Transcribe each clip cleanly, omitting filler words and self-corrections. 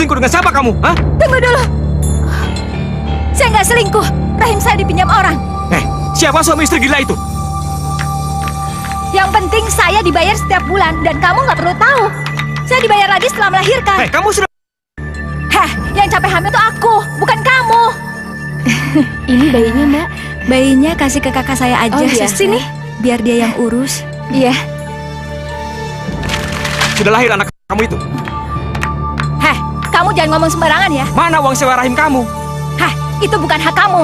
selingkuh dengan siapa kamu? Hah? Tunggu dulu. Saya nggak selingkuh. Rahim saya dipinjam orang. Siapa suami istri gila itu? Yang penting saya dibayar setiap bulan dan kamu nggak perlu tahu. Saya dibayar lagi setelah melahirkan. Kamu sudah... Yang capek hamil itu aku, bukan kamu. Ini bayinya, Mbak. Bayinya kasih ke kakak saya aja. Oh, iya. Sini, biar dia yang urus. Iya. Sudah lahir anak kamu itu? Kamu jangan ngomong sembarangan ya. Mana uang sewa rahim kamu? Itu bukan hak kamu.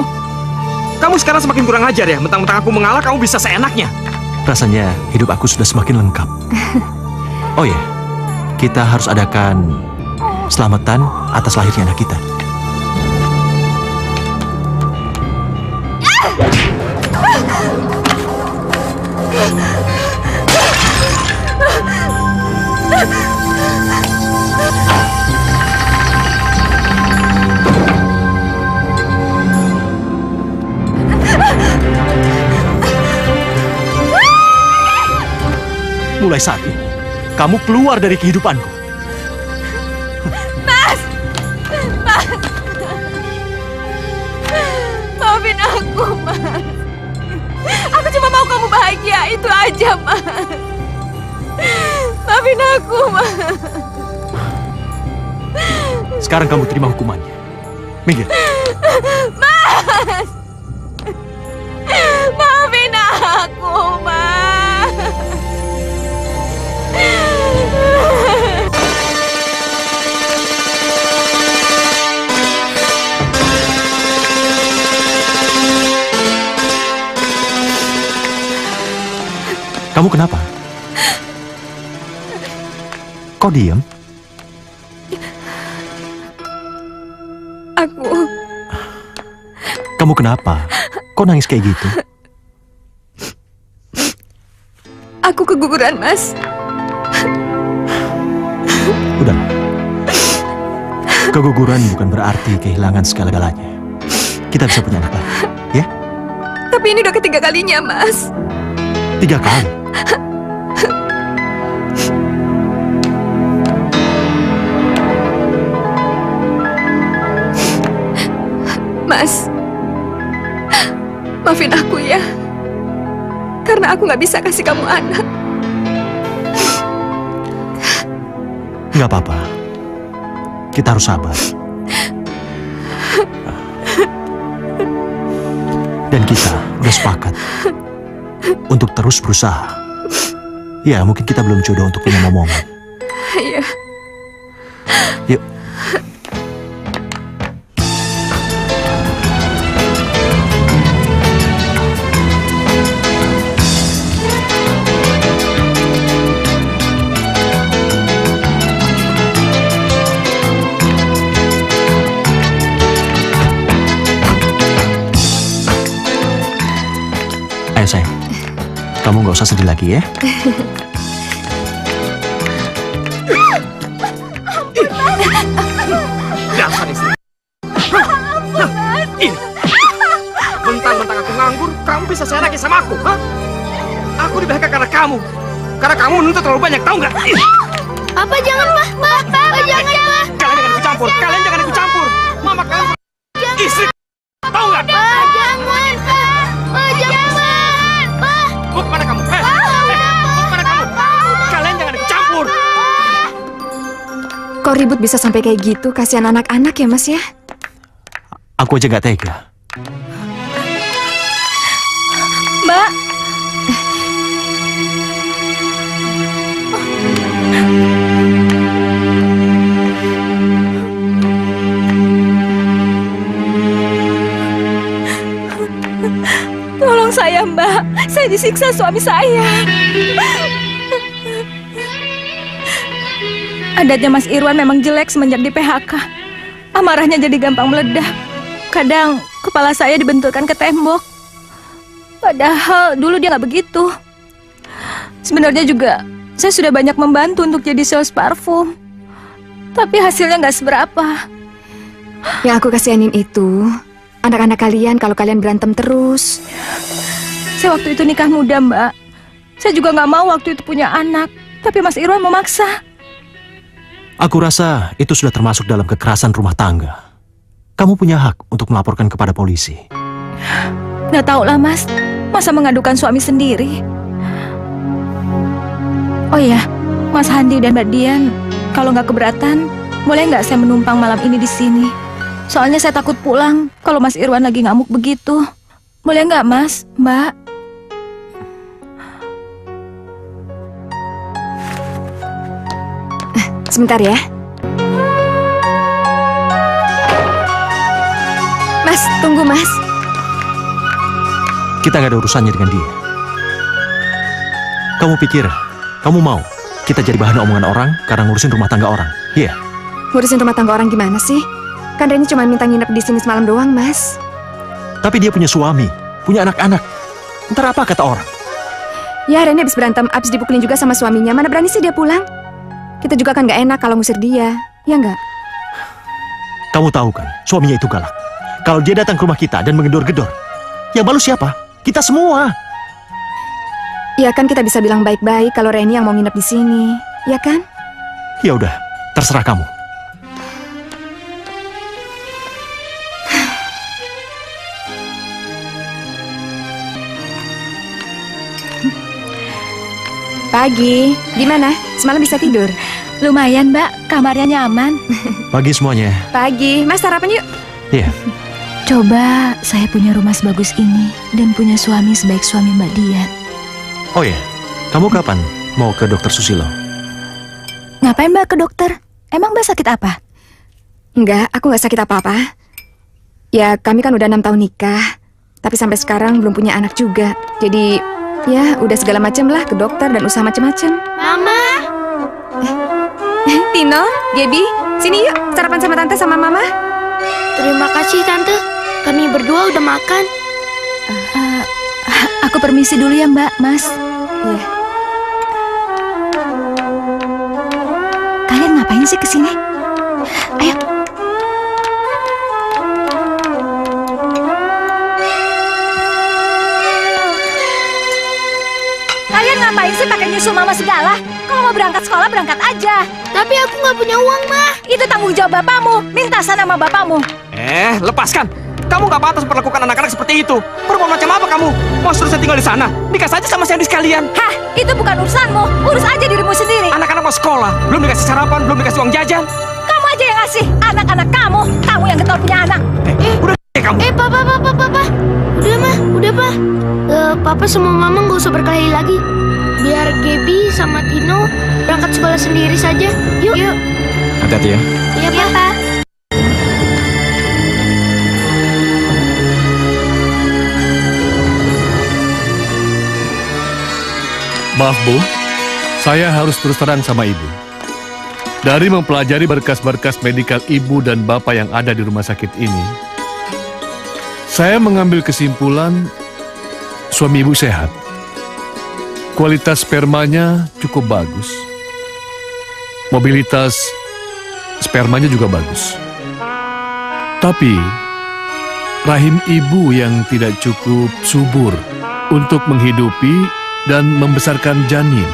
Kamu sekarang semakin kurang ajar ya. Mentang-mentang aku mengalah, kamu bisa seenaknya. Rasanya hidup aku sudah semakin lengkap. Oh ya, kita harus adakan selamatan atas lahirnya anak kita. Mulai saat ini, kamu keluar dari kehidupanku. Mas! Maafin aku, Mas. Aku cuma mau kamu bahagia, itu aja, Mas. Maafin aku, Mas. Sekarang kamu terima hukumannya. Minggir. Mas! Maafin aku, Mas. Kamu kenapa? Kok diam? Kamu kenapa? Kok nangis kayak gitu? Aku keguguran, Mas. Udah. Keguguran bukan berarti kehilangan segala-galanya. Kita bisa punya anak lagi, ya? Tapi ini udah ketiga kalinya, Mas. 3 kali. Mas, maafin aku ya. Karena aku nggak bisa kasih kamu anak. Nggak apa-apa. Kita harus sabar. Dan kita udah sepakat untuk terus berusaha. Ya, mungkin kita belum jodoh untuk punya momongan. Iya. Yuk. Ayo sayang, kamu nggak usah sedih lagi ya. Dasar istri. Ini. Mentang-mentang aku nganggur, kamu bisa seenaknya sama aku, ha? Aku di PHK karena kamu. Karena kamu menuntut terlalu banyak, tahu nggak? Apa jangan, Pak? Pak, jangan, Pak. Kalian jangan ikut campur. Kalian jangan ikut campur. Mama kalian istri, tahu nggak? Pak, jangan, Pak. Pak, jangan. Pak. Mau kemana kamu? Mau kemana kamu? Kalian jangan ikut campur. Kok ribut bisa sampai kayak gitu? Kasihan anak-anak ya, Mas ya? Aku aja nggak tega. Mbak. Tolong saya, Mbak. Saya disiksa suami saya. Adatnya Mas Irwan memang jelek semenjak di PHK. Amarahnya jadi gampang meledak. Kadang kepala saya dibenturkan ke tembok. Padahal dulu dia nggak begitu. Sebenarnya juga saya sudah banyak membantu untuk jadi sales parfum. Tapi hasilnya nggak seberapa. Yang aku kasihanin itu anak-anak kalian kalau kalian berantem terus. Saya waktu itu nikah muda, Mbak. Saya juga nggak mau waktu itu punya anak. Tapi Mas Irwan memaksa. Aku rasa itu sudah termasuk dalam kekerasan rumah tangga. Kamu punya hak untuk melaporkan kepada polisi. Nggak tahu lah Mas, masa mengadukan suami sendiri? Oh ya, Mas Handi dan Mbak Dian, kalau nggak keberatan, boleh nggak saya menumpang malam ini di sini? Soalnya saya takut pulang kalau Mas Irwan lagi ngamuk begitu. Boleh nggak Mas, Mbak? Sebentar ya. Mas, tunggu Mas. Kita nggak ada urusannya dengan dia. Kamu pikir, kamu mau kita jadi bahan omongan orang karena ngurusin rumah tangga orang? Iya. Ngurusin rumah tangga orang gimana sih? Kan Reni cuma minta nginep di sini semalam doang, Mas. Tapi dia punya suami, punya anak-anak. Ntar apa kata orang? Ya, Reni habis berantem, habis dipukulin juga sama suaminya. Mana berani sih dia pulang? Kita juga kan nggak enak kalau ngusir dia, ya nggak? Kamu tahu kan, suaminya itu galak. Kalau dia datang ke rumah kita dan menggedor-gedor, yang malu siapa? Kita semua. Ya kan kita bisa bilang baik-baik kalau Reni yang mau nginep di sini, ya kan? Ya udah, terserah kamu. Pagi, gimana? Semalam bisa tidur? Lumayan Mbak, kamarnya nyaman. Pagi semuanya. Pagi, Mas sarapan yuk. Iya. Coba saya punya rumah sebagus ini dan punya suami sebaik suami Mbak Dian. Oh ya, kamu kapan mau ke dokter Susilo? Ngapain Mbak ke dokter? Emang Mbak sakit apa? Enggak, aku nggak sakit apa-apa. Ya, kami kan udah 6 tahun nikah, tapi sampai sekarang belum punya anak juga. Jadi, ya udah segala macam lah ke dokter dan usaha macam-macam. Mama, Tino, Gaby, sini yuk sarapan sama tante sama mama. terima kasih Tante. Kami berdua udah makan. Aku permisi dulu ya Mbak, Mas. Iya. Kalian ngapain sih kesini? Ayo. Kalian ngapain sih pakai nyusul mama segala? Kalau mau berangkat sekolah, berangkat aja. Tapi aku nggak punya uang, Ma. Itu tanggung jawab bapakmu. Minta sana sama bapakmu. Lepaskan. Kamu nggak pantas memperlakukan anak-anak seperti itu. Perempuan macam apa kamu? Mau suruh saya tinggal di sana? Nikah saja sama Sandy sekalian. Hah, itu bukan urusanmu. Urus aja dirimu sendiri. Anak-anak mau sekolah, belum dikasih sarapan, belum dikasih uang jajan. Kamu aja yang ngasih. Anak-anak kamu. Kamu yang getol punya anak. Udah kamu. Papa. Udah, Ma. Udah, Pa. Papa sama Mama nggak usah berkelahi lagi. Biar Gaby sama Tino berangkat sekolah sendiri saja. Yuk. Hati-hati ya. Iya, Pa. Maaf Bu, saya harus terus terang sama Ibu. Dari mempelajari berkas-berkas medikal Ibu dan Bapak yang ada di rumah sakit ini, saya mengambil kesimpulan suami Ibu sehat. Kualitas spermanya cukup bagus. Mobilitas spermanya juga bagus. Tapi, rahim Ibu yang tidak cukup subur untuk menghidupi dan membesarkan janin.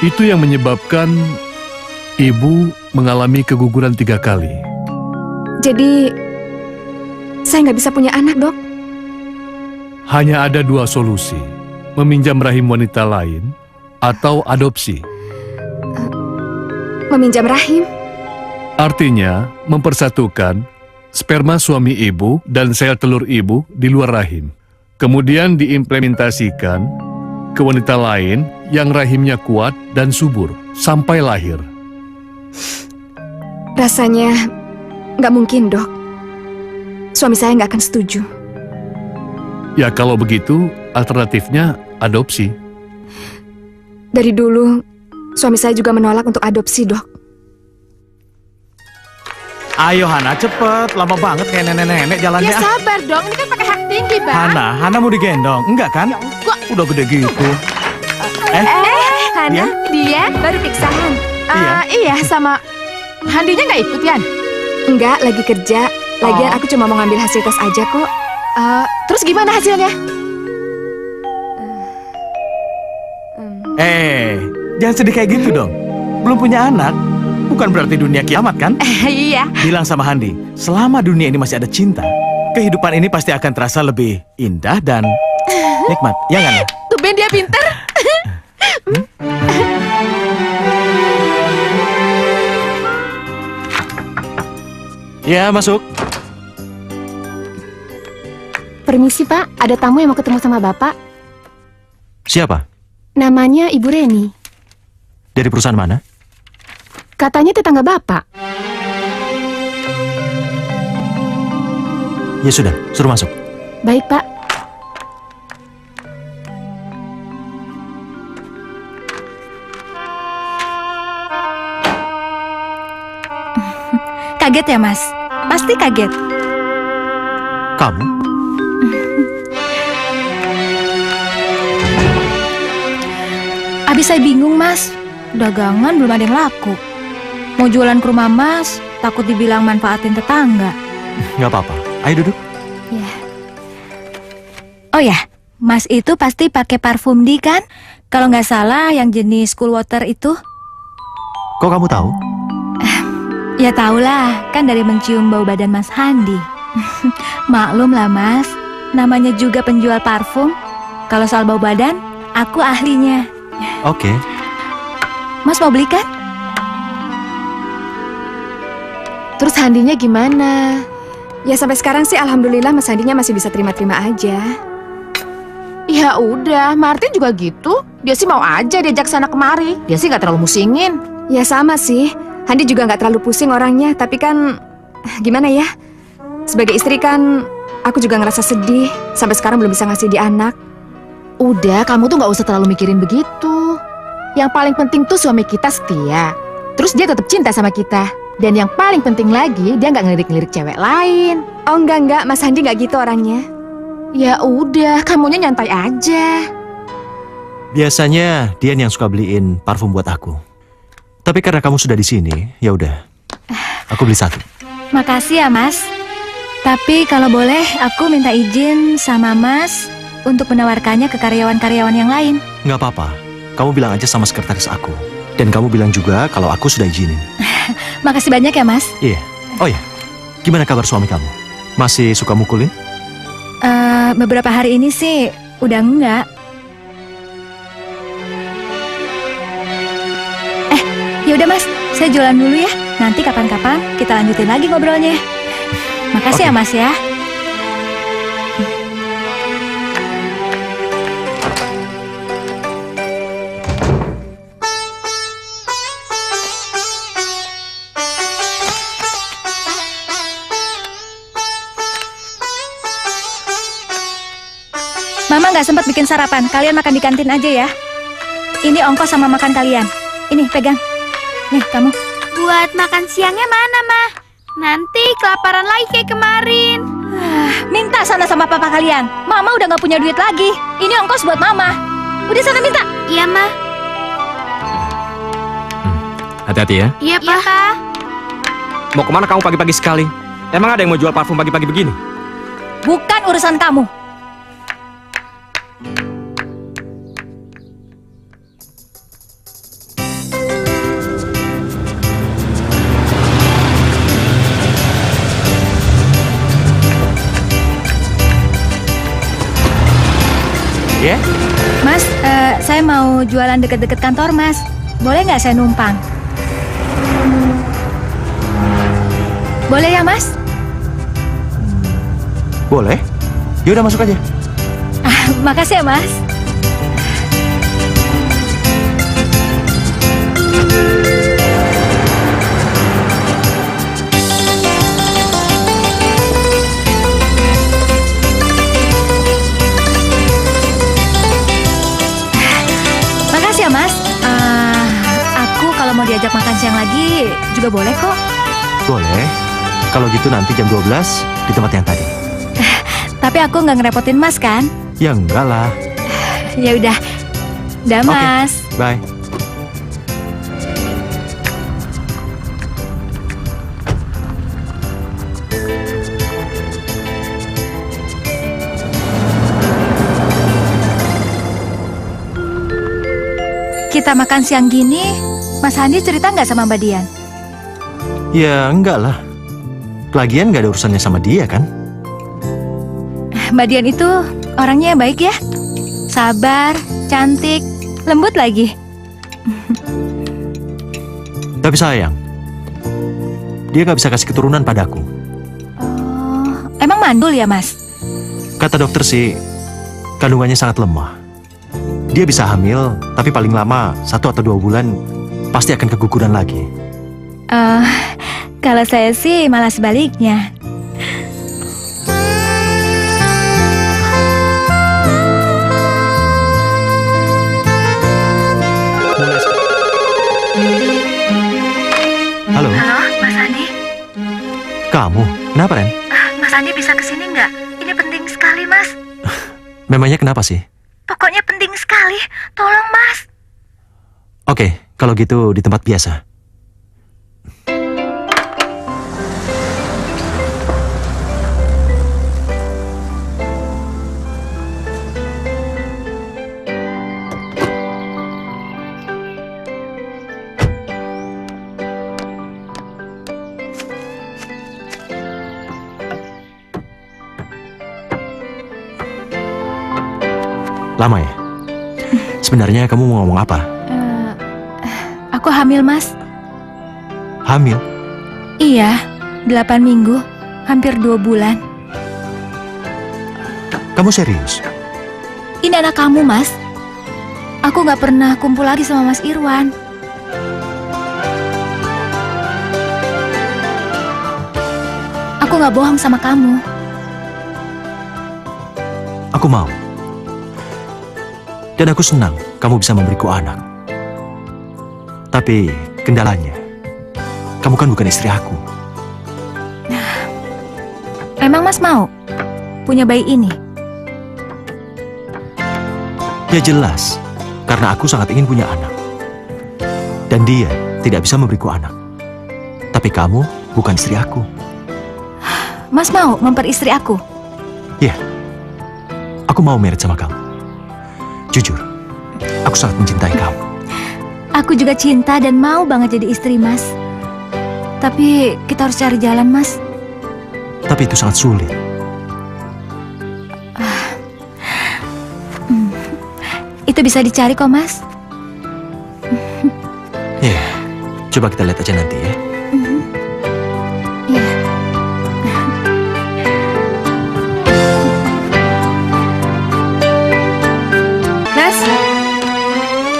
Itu yang menyebabkan Ibu mengalami keguguran 3 kali. Jadi, saya nggak bisa punya anak, Dok. Hanya ada 2 solusi, meminjam rahim wanita lain atau adopsi. Meminjam rahim? Artinya, mempersatukan sperma suami Ibu dan sel telur Ibu di luar rahim. Kemudian diimplementasikan ke wanita lain yang rahimnya kuat dan subur sampai lahir. Rasanya nggak mungkin, Dok. Suami saya nggak akan setuju. Ya kalau begitu, alternatifnya adopsi. Dari dulu, suami saya juga menolak untuk adopsi, Dok. Ayo Hana, cepet. Lama banget kayak nenek-nenek jalannya. Ya sabar dong, ini kan pakai hak tinggi, Bang. Hana mau digendong. Enggak kan? Udah gede gitu. Hana, dia baru pingsan. Iya, sama Handinya nggak ikut, Yan? Enggak, lagi kerja. Lagian aku cuma mau ngambil hasil tes aja kok. Terus gimana hasilnya? Jangan sedih kayak gitu dong. Belum punya anak. bukan berarti dunia kiamat kan? Iya. Bilang sama Handi, selama dunia ini masih ada cinta, kehidupan ini pasti akan terasa lebih indah dan nikmat. Ya nggak, Nak? Tumben dia pinter. Ya, masuk. Permisi Pak, ada tamu yang mau ketemu sama Bapak. Siapa? Namanya Ibu Reni. Dari perusahaan mana? Katanya tetangga Bapak. Ya sudah, suruh masuk. Baik Pak. Kaget ya, Mas? Pasti kaget. Kamu? Abis saya bingung, Mas. Dagangan belum ada yang laku. Mau jualan ke rumah Mas, takut dibilang manfaatin tetangga. Nggak apa-apa. Ayo duduk. Ya. Oh ya, Mas itu pasti pakai parfum di kan? Kalau nggak salah yang jenis cool water itu. Kok kamu tahu? Ya tahulah, kan dari mencium bau badan Mas Handi. Maklum lah Mas, namanya juga penjual parfum. Kalau soal bau badan, aku ahlinya. Oke. Mas mau beli kan? Terus Handinya gimana? Ya sampai sekarang sih alhamdulillah Mas Handinya masih bisa terima-terima aja. Ya udah, Martin juga gitu. Dia sih mau aja diajak sana kemari. Dia sih nggak terlalu musingin. Ya sama sih, Handi juga nggak terlalu pusing orangnya. Tapi kan, gimana ya? Sebagai istri kan, aku juga ngerasa sedih. Sampai sekarang belum bisa ngasih dia anak. Udah, kamu tuh nggak usah terlalu mikirin begitu. Yang paling penting tuh suami kita setia. Terus dia tetap cinta sama kita. Dan yang paling penting lagi, dia nggak ngelirik-ngelirik cewek lain. Oh enggak, Mas Handi nggak gitu orangnya. Ya udah, kamunya nyantai aja. Biasanya Dian yang suka beliin parfum buat aku. Tapi karena kamu sudah di sini, ya udah. Aku beli satu. Makasih ya Mas. Tapi kalau boleh aku minta izin sama Mas untuk menawarkannya ke karyawan-karyawan yang lain. Nggak apa-apa. Kamu bilang aja sama sekretaris aku. Dan kamu bilang juga kalau aku sudah izinin. Makasih banyak ya Mas. Iya. Oh ya, gimana kabar suami kamu? Masih suka mukulin? Beberapa hari ini sih udah enggak. Ya udah Mas, saya jualan dulu ya. Nanti kapan-kapan kita lanjutin lagi ngobrolnya. Makasih ya Mas ya. Mama nggak sempat bikin sarapan. Kalian makan di kantin aja ya. Ini ongkos sama makan kalian. Ini pegang. Nih kamu. Buat makan siangnya mana, Mah? Nanti kelaparan lagi kayak kemarin. Minta sana sama papa kalian. Mama udah nggak punya duit lagi. Ini ongkos buat Mama. Udah sana minta. Iya, Mah. Hati-hati ya. Iya, Pak. Mau kemana kamu pagi-pagi sekali? Emang ada yang mau jual parfum pagi-pagi begini? Bukan urusan kamu. Ya? Mas, saya mau jualan deket-deket kantor Mas. Boleh nggak saya numpang? Boleh ya Mas? Boleh. Ya udah masuk aja. Makasih ya Mas. Makasih ya Mas. Aku kalau mau diajak makan siang lagi juga boleh kok. Boleh. Kalau gitu nanti jam 12 di tempat yang tadi. Tapi aku nggak ngerepotin Mas kan? Ya enggak lah. Ya udah. Dah Oke. Mas. Bye. Kita makan siang gini, Mas Handi cerita nggak sama Mbak Dian? Ya enggak lah. Lagian gak ada urusannya sama dia kan? Mbak Dian itu orangnya baik ya. Sabar, cantik, lembut lagi. Tapi sayang, dia gak bisa kasih keturunan padaku. Oh, emang mandul ya, Mas? Kata dokter sih, kandungannya sangat lemah. Dia bisa hamil, tapi paling lama 1 atau 2 bulan pasti akan keguguran lagi. Kalau saya sih malah sebaliknya. Halo, Mas Andi. kamu? Kenapa, Ren? Mas Andi bisa kesini nggak? Ini penting sekali, Mas. Memangnya kenapa sih? Pokoknya penting sekali. Tolong, Mas. Oke, kalau gitu di tempat biasa. Lama ya? Sebenarnya kamu mau ngomong apa? Aku hamil, Mas. Hamil? Iya, 8 minggu, hampir 2 bulan. Kamu serius? Ini anak kamu, Mas. Aku nggak pernah kumpul lagi sama Mas Irwan. Aku nggak bohong sama kamu. Aku mau. Dan aku senang kamu bisa memberiku anak. Tapi kendalanya, kamu kan bukan istri aku. Emang Mas mau punya bayi ini? Ya jelas, karena aku sangat ingin punya anak. Dan dia tidak bisa memberiku anak. Tapi kamu bukan istri aku. Mas mau memperistri aku? Ya, aku mau married sama kamu. Jujur, aku sangat mencintai kamu. Aku juga cinta dan mau banget jadi istri, Mas. Tapi kita harus cari jalan, Mas. Tapi itu sangat sulit. Itu bisa dicari kok, Mas. Ya, coba kita lihat aja nanti ya. Iya. Mas,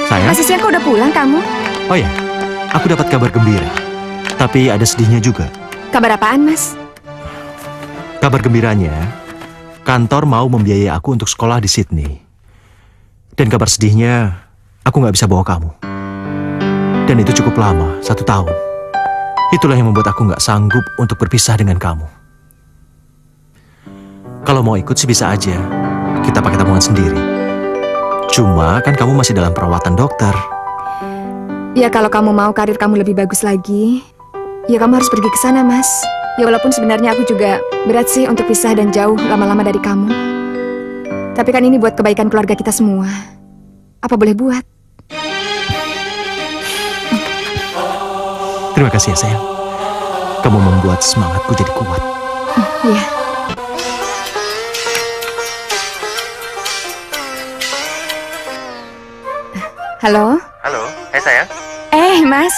Sayang? masih siang kok udah pulang kamu? Oh ya, aku dapat kabar gembira. Tapi ada sedihnya juga. Kabar apaan, Mas? Kabar gembiranya, kantor mau membiayai aku untuk sekolah di Sydney. Dan kabar sedihnya, aku nggak bisa bawa kamu. Dan itu cukup lama, 1 tahun. Itulah yang membuat aku nggak sanggup untuk berpisah dengan kamu. Kalau mau ikut sih bisa aja. Kita pakai tabungan sendiri. Cuma kan kamu masih dalam perawatan dokter. Ya kalau kamu mau karir kamu lebih bagus lagi, ya kamu harus pergi ke sana, Mas. Ya walaupun sebenarnya aku juga berat sih untuk pisah dan jauh lama-lama dari kamu. Tapi kan ini buat kebaikan keluarga kita semua. Apa boleh buat? Terima kasih ya sayang. Kamu membuat semangatku jadi kuat. Iya. Halo? Halo, hai sayang. Mas.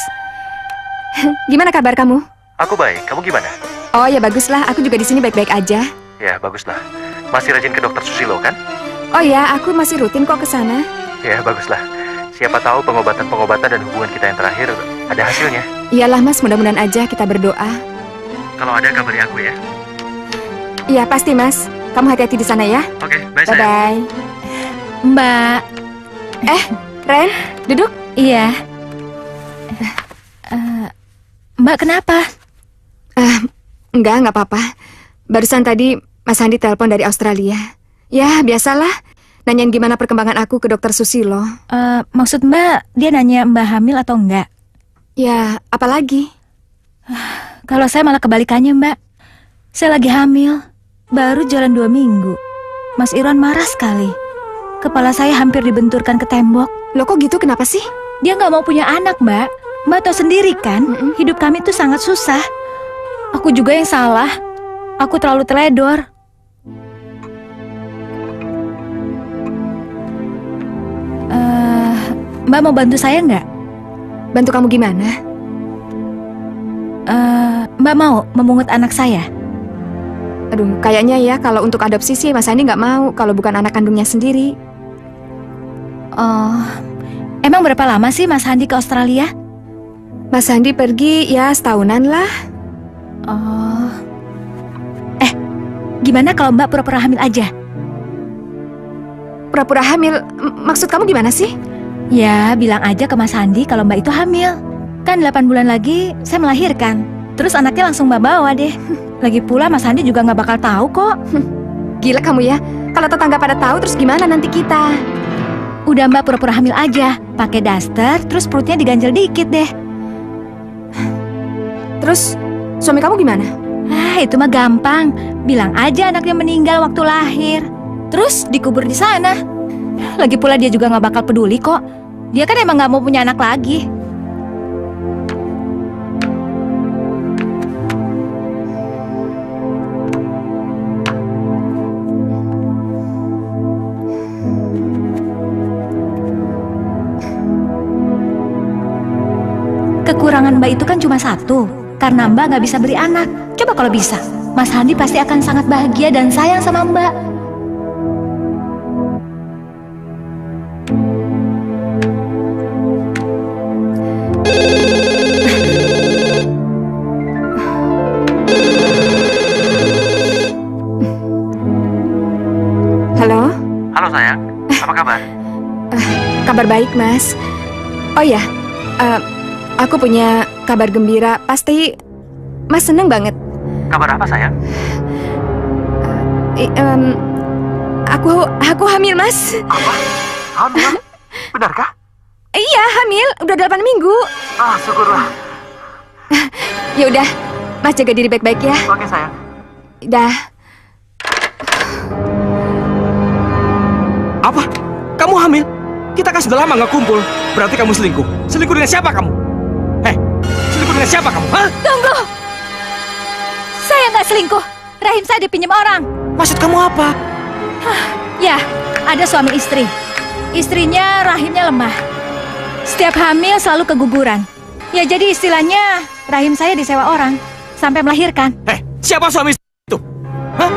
Gimana kabar kamu? Aku baik, kamu gimana? Oh ya baguslah, aku juga di sini baik-baik aja. Ya, baguslah. Masih rajin ke dokter Susilo kan? Oh ya, aku masih rutin kok ke sana. Ya, baguslah. Siapa tahu pengobatan-pengobatan dan hubungan kita yang terakhir ada hasilnya. Iyalah Mas, mudah-mudahan aja kita berdoa. Kalau ada kabari aku ya. Iya pasti Mas. Kamu hati-hati di sana ya. Oke, bye sayang. Bye-bye. Mbak. Ren, duduk. Iya. Mbak kenapa? Nggak apa-apa. Barusan tadi Mas Andi telepon dari Australia. Ya, biasalah. Nanyain gimana perkembangan aku ke dokter Susilo. Maksud Mbak, dia nanya Mbak hamil atau enggak? Ya, apalagi? Kalau saya malah kebalikannya, Mbak. Saya lagi hamil. Baru jalan 2 minggu. Mas Irwan marah sekali. Kepala saya hampir dibenturkan ke tembok. Loh kok gitu, kenapa sih? Dia nggak mau punya anak, Mbak. Mbak tahu sendiri kan, hidup kami tuh sangat susah. Aku juga yang salah. Aku terlalu teledor. Mbak mau bantu saya nggak? Bantu kamu gimana? Mbak mau memungut anak saya? Aduh, kayaknya ya kalau untuk adopsi sih Mas Andi nggak mau kalau bukan anak kandungnya sendiri. Oh, emang berapa lama sih Mas Handi ke Australia? Mas Andi pergi ya setahunan lah. Oh, gimana kalau Mbak pura-pura hamil aja? Pura-pura hamil, maksud kamu gimana sih? Ya, bilang aja ke Mas Handi kalau Mbak itu hamil. Kan 8 bulan lagi saya melahirkan. Terus anaknya langsung Mbak bawa deh. Lagi pula Mas Handi juga nggak bakal tahu kok. Gila kamu ya. Kalau tetangga pada tahu terus gimana nanti kita? Udah Mbak pura-pura hamil aja. Pakai daster, terus perutnya diganjel dikit deh. Terus suami kamu gimana? Itu mah gampang. Bilang aja anaknya meninggal waktu lahir. Terus dikubur di sana. Lagi pula dia juga nggak bakal peduli kok. Dia kan emang nggak mau punya anak lagi. Kekurangan Mbak itu kan cuma satu, karena Mbak nggak bisa beri anak. Coba kalau bisa, Mas Handi pasti akan sangat bahagia dan sayang sama Mbak. Halo? Halo sayang, apa kabar? Kabar baik, Mas. Oh ya, aku punya kabar gembira. Pasti Mas seneng banget. Kabar apa sayang? Aku hamil, Mas. Apa? Hamil? Benarkah? Iya, hamil. Udah 8 minggu. Ah, syukurlah. Ya udah, Mas jaga diri baik-baik ya. Oke sayang. Dah. Apa? Kamu hamil? Kita kan sudah lama nggak kumpul. Berarti kamu selingkuh. Selingkuh dengan siapa kamu? Selingkuh dengan siapa kamu? Hah? Tunggu! Saya nggak selingkuh. Rahim saya dipinjam orang. Maksud kamu apa? Ya, ada suami istri. Istrinya rahimnya lemah. Setiap hamil selalu keguguran. Ya jadi istilahnya rahim saya disewa orang sampai melahirkan. Siapa suami itu? Hah?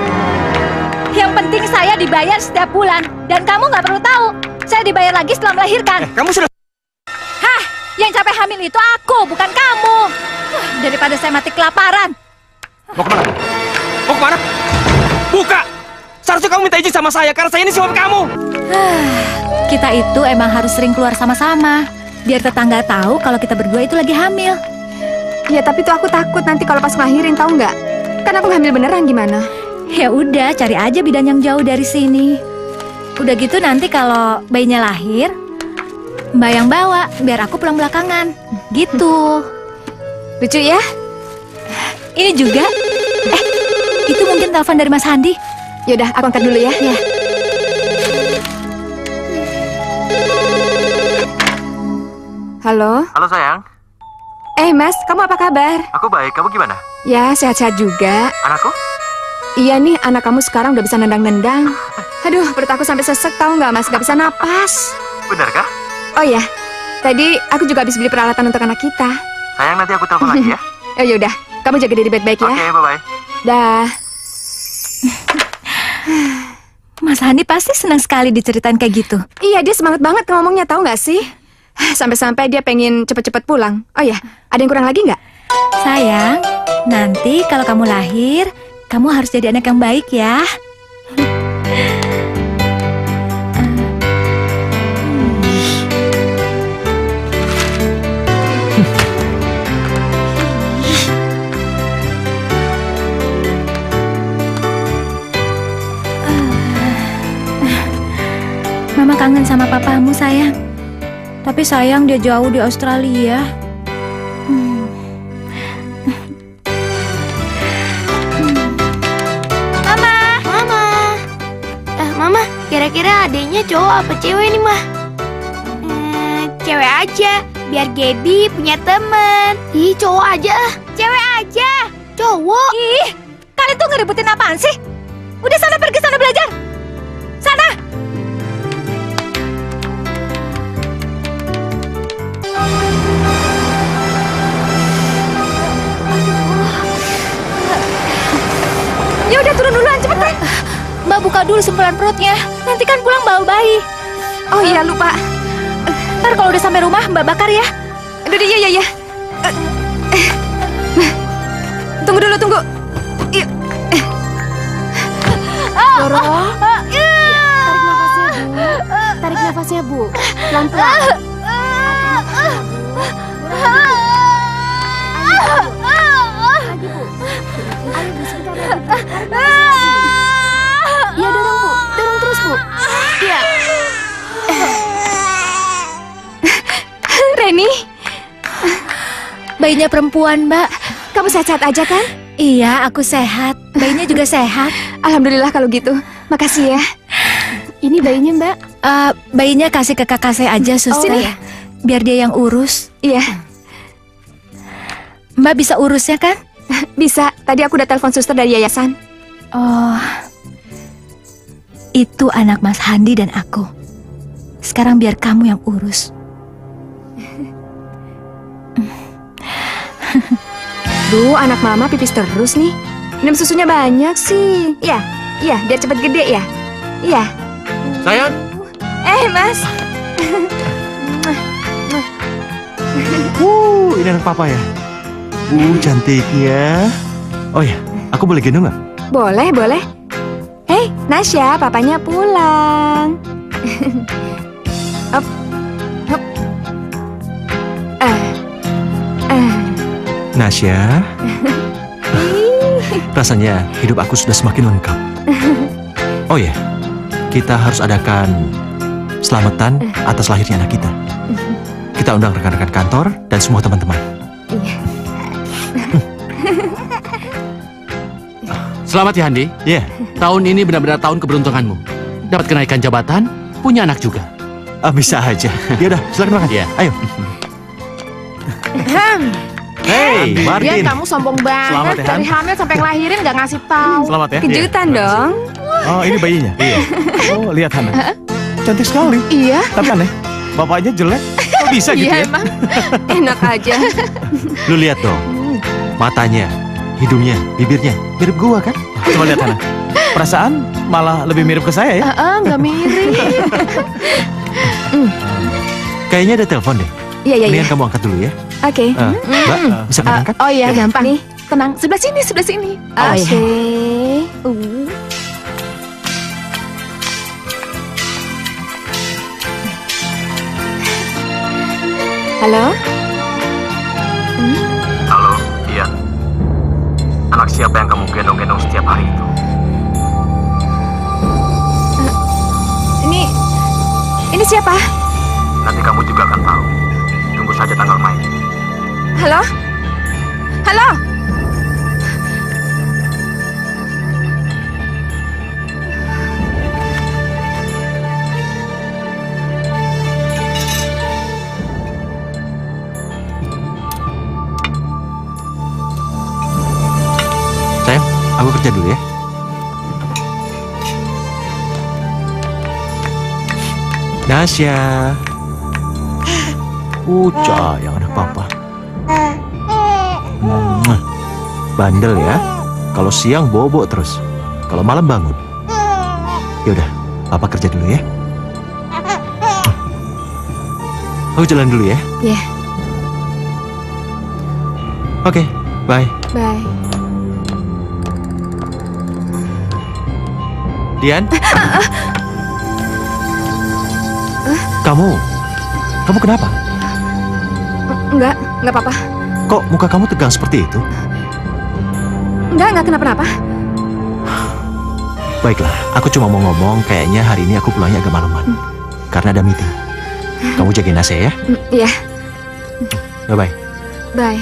Yang penting saya dibayar setiap bulan. Dan kamu nggak perlu tahu. Saya dibayar lagi setelah melahirkan. Kamu sudah... Hah? Yang capek hamil itu aku, bukan kamu. Daripada saya mati kelaparan. Mau kemana? Mau kemana? Buka! Seharusnya kamu minta izin sama saya karena saya ini suami kamu. Kita itu emang harus sering keluar sama-sama. Biar tetangga tahu kalau kita berdua itu lagi hamil. Ya tapi tuh aku takut nanti kalau pas ngelahirin, tahu nggak? Kan aku hamil beneran gimana? Ya udah, cari aja bidan yang jauh dari sini. Udah gitu nanti kalau bayinya lahir, Mbak yang bawa, biar aku pulang belakangan. Gitu. Lucu ya? Ini juga. Itu mungkin telepon dari Mas Handi. Yaudah, aku angkat dulu ya. Ya. Halo? Halo sayang, Mas, kamu apa kabar? aku baik, kamu gimana? Ya, sehat-sehat juga. Anakku? Iya nih, anak kamu sekarang udah bisa nendang-nendang. Aduh, perut aku sampai sesek tahu nggak, Mas? Nggak bisa napas. Benarkah? Oh ya, tadi aku juga habis beli peralatan untuk anak kita. Sayang, nanti aku telepon lagi ya. Oh yaudah, kamu jaga diri baik-baik ya. Oke, bye-bye. Dah. Mas Handi pasti senang sekali diceritain kayak gitu. Iya, dia semangat banget ngomongnya, tahu nggak sih? Sampai-sampai dia pengen cepet-cepet pulang. Oh ya, ada yang kurang lagi nggak? Sayang, nanti kalau kamu lahir, kamu harus jadi anak yang baik ya. Mama kangen sama papamu, sayang. Tapi sayang dia jauh di Australia. Mama, kira-kira adiknya cowok apa cewek nih, Mah? Cewek aja, biar Gaby punya temen. Ih, cowok aja. Cewek aja. Cowok. Ih, kalian tuh ngeributin apaan sih? Udah sana pergi sana belajar. Sana. Ya udah turun duluan cepetan. Mbak buka dulu sempulan perutnya. Nanti kan pulang bawa bayi. Oh iya, lupa. Ntar kalau udah sampai rumah Mbak bakar ya. Aduh, iya. Tunggu dulu, tunggu. Yuk. Dorong. Tarik nafasnya, Bu. Pelan-pelan. Lagi, Bu. Ayo, Bu, sebentar lagi. Iya, dorong, Bu. Dorong terus, Bu. Iya. Reni. Bayinya perempuan, Mbak. Kamu sehat-sehat aja kan? Iya, aku sehat. Bayinya juga sehat. Alhamdulillah kalau gitu. Makasih ya. Ini bayinya, Mbak. Bayinya kasih ke kakak saya aja, suster. iya. Biar dia yang urus. Iya, Mbak bisa urusnya kan? bisa. Tadi aku udah telepon suster dari yayasan. Oh, itu anak Mas Handi dan aku. Sekarang biar kamu yang urus. Duh, anak mama pipis terus nih. Minum susunya banyak sih. Iya, biar cepet gede ya. Iya. Sayang. Mas. Ini anak papa ya. Cantiknya. Oh ya, aku boleh gendong nggak? Boleh. Hei, Nasya, papanya pulang. Hop. Nasya. Rasanya hidup aku sudah semakin lengkap. Oh ya, kita harus adakan selamatan atas lahirnya anak kita. Kita undang rekan-rekan kantor dan semua teman-teman. Selamat ya Handi. Iya. Tahun ini benar-benar tahun keberuntunganmu. Dapat kenaikan jabatan, punya anak juga. Bisa aja. Ya udah, silakan makan. Iya. Ayo. Hey, Ya Martin. kamu sombong Selamat banget. ya, Han. Dari hamil sampai ngelahirin gak ngasih tahu. Selamat ya. Kejutan dong. Oh, ini bayinya. Iya. Oh, lihat Hana. Cantik sekali. Iya. Tapi aneh, bapaknya jelek. Kok bisa gitu ya? Iya emang. Enak aja. Lu lihat dong. Matanya, hidungnya, bibirnya mirip gua kan? Coba lihat Hana. Perasaan malah lebih mirip ke saya ya. Gak mirip. Kayaknya ada telepon deh. Iya. Mendingan kamu angkat dulu ya. Oke. Mbak, bisa kamu angkat? Oh iya gampang. Nih. Tenang. Sebelah sini. Oke. Halo? Halo, iya. Anak siapa yang kamu gendong-gendong setiap hari itu? Ini siapa? Nanti kamu juga akan tahu. Tunggu saja tanggal main. Halo? Sayang, aku kerja dulu ya. Nasya. Sayang anak papa. Bandel ya. Kalau siang bobo terus. Kalau malam bangun. Yaudah, papa kerja dulu ya. Aku jalan dulu ya. Iya. Oke, bye. Bye. Dian? Kamu kenapa? Enggak apa-apa. Kok muka kamu tegang seperti itu? Enggak kenapa-napa. Baiklah, aku cuma mau ngomong kayaknya hari ini aku pulangnya agak malaman. Karena ada meeting. Kamu jagain Nasya ya. Iya, Bye-bye. bye.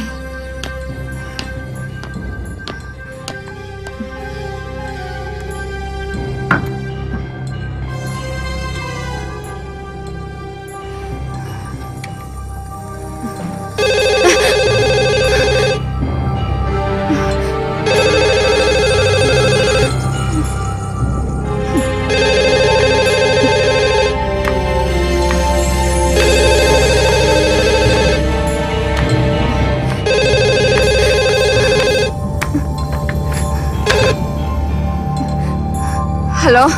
Halo?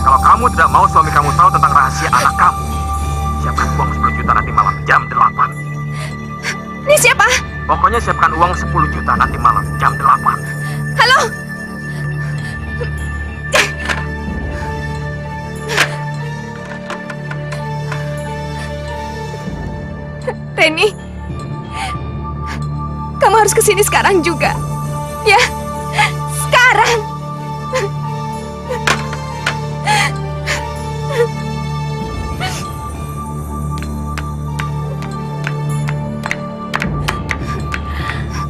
Kalau kamu tidak mau suami kamu tahu tentang rahasia anak kamu, siapkan uang 10 juta nanti malam jam 8. Ini siapa? Pokoknya siapkan uang 10 juta nanti malam jam 8. Halo? Reni, kamu harus kesini sekarang juga. Ya, sekarang.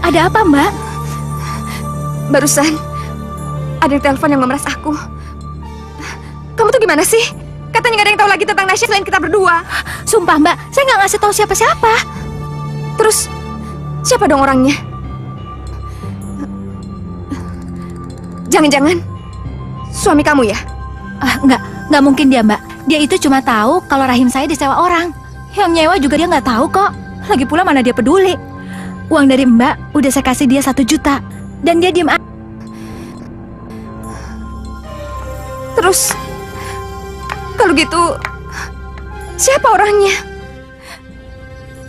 Ada apa, Mbak? Barusan ada telepon yang memeras aku. Kamu tuh gimana sih? Katanya nggak ada yang tahu lagi tentang Nasya selain kita berdua. Sumpah, Mbak, saya nggak ngasih tahu siapa-siapa. Terus siapa dong orangnya? Jangan-jangan suami kamu ya? Nggak mungkin dia, Mbak. Dia itu cuma tahu kalau rahim saya disewa orang. Yang nyewa juga dia nggak tahu kok. Lagi pula mana dia peduli. Uang dari Mbak udah saya kasih dia 1 juta. Dan dia diem aja. Terus kalau gitu siapa orangnya?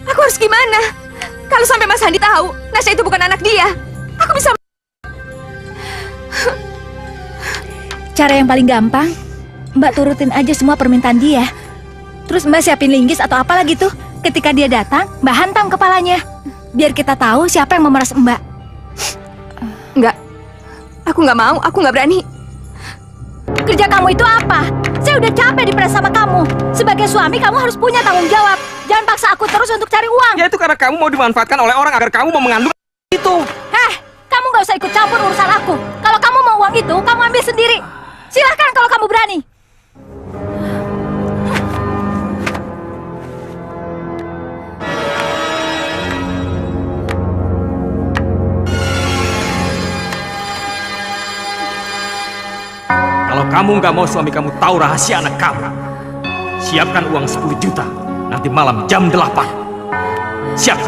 Aku harus gimana? Kalau sampai Mas Handi tahu Nasya itu bukan anak dia, aku bisa... Cara yang paling gampang, Mbak turutin aja semua permintaan dia. Terus Mbak siapin linggis atau apa lagi tuh. Ketika dia datang, Mbak hantam kepalanya. Biar kita tahu siapa yang memeras Mbak. Enggak, aku nggak mau, aku nggak berani. Kerja kamu itu apa? Saya udah capek diperas sama kamu. Sebagai suami kamu harus punya tanggung jawab. Jangan paksa aku terus untuk cari uang. Ya itu karena kamu mau dimanfaatkan oleh orang agar kamu mau mengandung itu. Kamu nggak usah ikut campur urusan aku. Kalau kamu mau uang itu, kamu ambil sendiri. Silahkan kalau kamu berani. Kalau kamu nggak mau suami kamu tahu rahasia anak kamu, siapkan uang 10 juta nanti malam jam 8. Siap.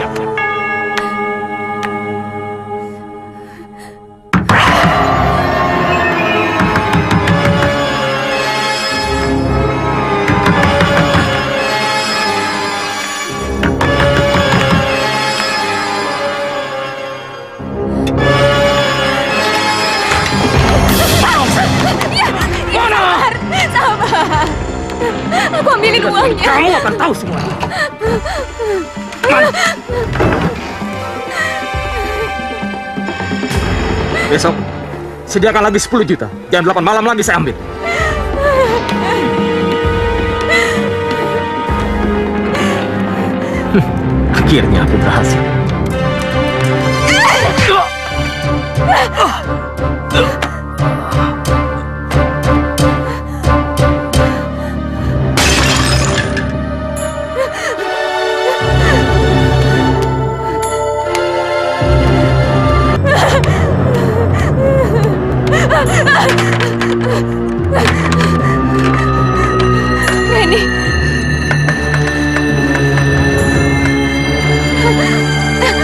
Aku ambilin uangnya. Kamu akan tahu semuanya. Mana? Besok sediakan lagi 10 juta. Jam 8 malam lagi saya ambil. Akhirnya aku berhasil. Reni.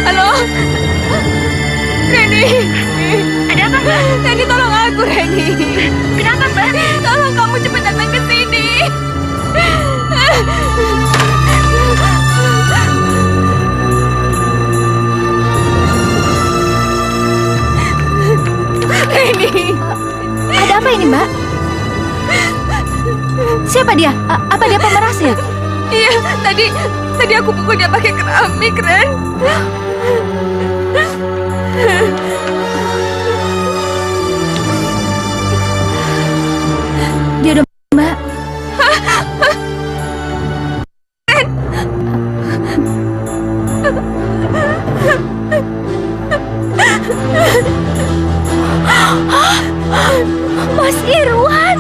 Halo. Reni. Ada apa, Mbak? Reni, tolong aku, Reni. Kenapa, Mbak? Tolong kamu cepat datang ke sini. Reni. Ada apa ini, Mbak? Siapa dia? Apa dia pemerasnya? Iya, tadi aku pukul dia pakai keramik, Ren. Dia udah, Mbak. Ren. Mas Irwan.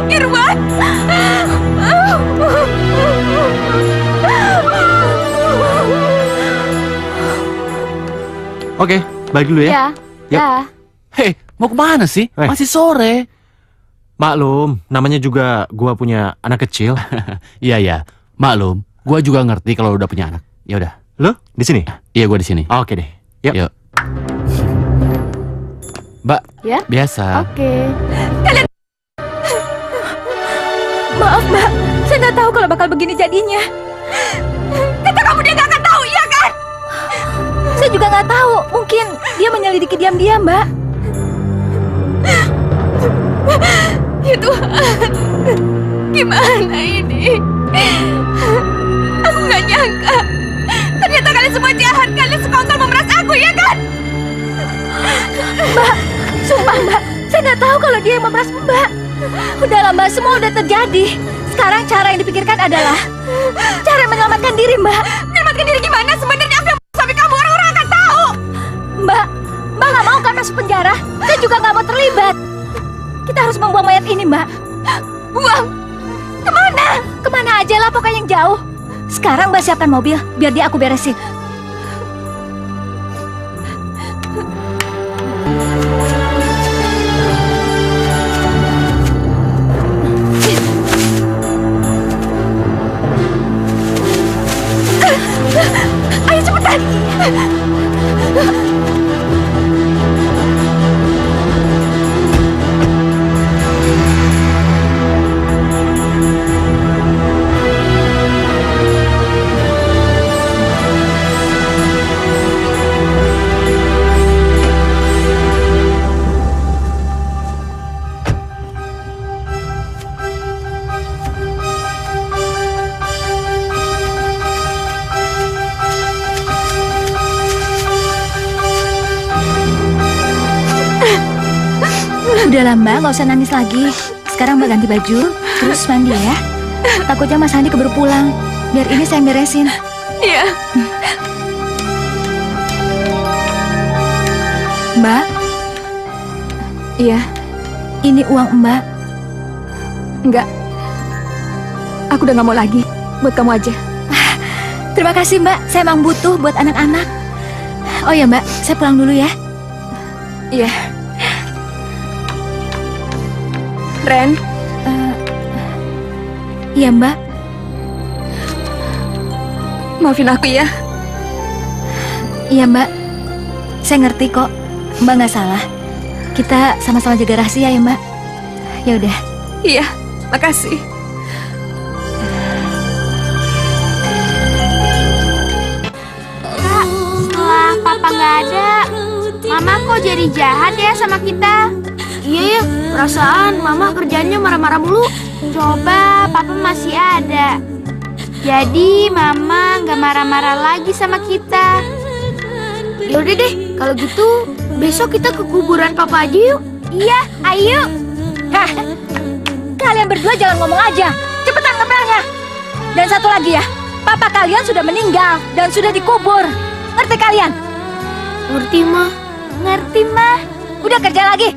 Irwan. Oke, balik dulu ya. Ya. Hei, mau kemana sih? Masih sore. Maklum, namanya juga gua punya anak kecil. Iya, maklum. Gua juga ngerti kalau udah punya anak. Ya udah. Lo di sini? Iya, gua di sini. Oke deh. Yuk. Yuk. Mbak, Ya? biasa. Oke. Maaf, Mbak. Saya nggak tahu kalau bakal begini jadinya. Kata kamu dia nggak akan tahu, iya kan? Saya juga nggak tahu. Mungkin dia menyelidiki diam-diam, Mbak. Ya Tuhan, gimana ini? Aku nggak nyangka. Ternyata kalian semua jahat. Kalian sekongkol memeras aku, ya kan? Mbak, sumpah Mbak, saya nggak tahu kalau dia yang memeras Mbak. Udahlah Mbak, semua udah terjadi. Sekarang cara yang dipikirkan adalah cara menyelamatkan diri Mbak. Menyelamatkan diri gimana? Sebenarnya aku yang suami kamu, orang-orang akan tahu. Mbak nggak mau kan masuk penjara. Saya juga nggak mau terlibat. Kita harus membuang mayat ini Mbak. Buang? Kemana? Kemana aja lah, pokoknya yang jauh. Sekarang Mbak siapkan mobil, biar dia aku beresin. Ayo cepetan. Udahlah Mbak, nggak usah nangis lagi. Sekarang Mbak ganti baju, terus mandi ya. Takutnya Mas Andi keburu pulang. Biar ini saya yang beresin. Iya. Mbak, Iya, ini uang Mbak. enggak. Aku udah nggak mau lagi. Buat kamu aja. Terima kasih Mbak, saya emang butuh buat anak-anak. Oh ya Mbak, saya pulang dulu ya. Iya. Ren, Iya Mbak. maafin aku ya. Iya Mbak, saya ngerti kok. Mbak nggak salah. Kita sama-sama jaga rahasia ya Mbak. Ya udah. Iya, makasih. Kak, setelah papa nggak ada, mama kok jadi jahat ya sama kita? Iya ya, perasaan mama kerjanya marah-marah mulu. Coba papa masih ada. Jadi mama nggak marah-marah lagi sama kita. Yaudah deh, kalau gitu besok kita ke kuburan papa aja yuk. Iya, ayo. Hah, kalian berdua jangan ngomong aja. Cepetan ngepelnya. Dan satu lagi ya, papa kalian sudah meninggal dan sudah dikubur. Ngerti kalian? Ngerti mah. Ngerti mah. Udah kerja lagi.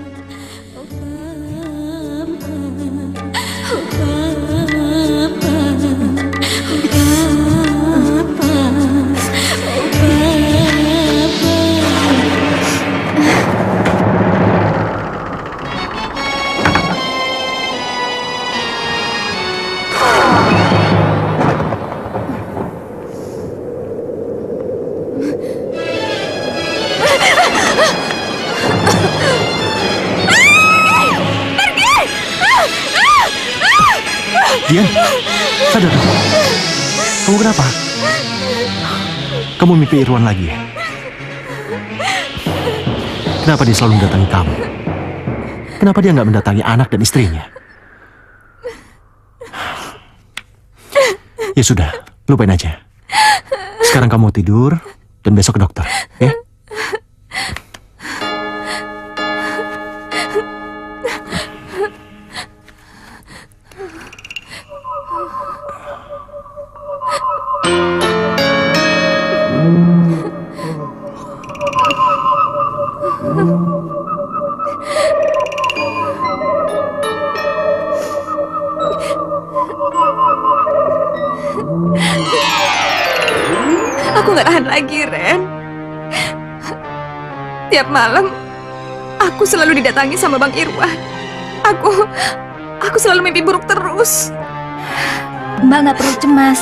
Dian, sadar. Kamu kenapa? Kamu mimpi Irwan lagi ya? Kenapa dia selalu mendatangi kamu? Kenapa dia nggak mendatangi anak dan istrinya? Ya sudah, lupain aja. Sekarang kamu tidur dan besok ke dokter, ya? Aku nggak tahan lagi, Ren. Tiap malam, aku selalu didatangi sama Bang Irwan. Aku selalu mimpi buruk terus. Mbak nggak perlu cemas.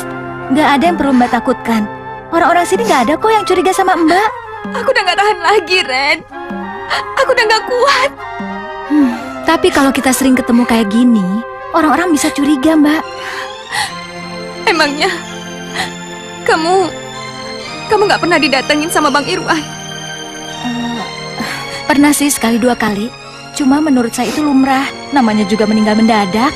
Nggak ada yang perlu Mbak takutkan. Orang-orang sini nggak ada kok yang curiga sama Mbak. Aku udah nggak tahan lagi, Ren. Aku udah gak kuat. Tapi kalau kita sering ketemu kayak gini, orang-orang bisa curiga, Mbak. Emangnya kamu gak pernah didatengin sama Bang Irwan? Pernah sih sekali dua kali. Cuma menurut saya itu lumrah. Namanya juga meninggal mendadak.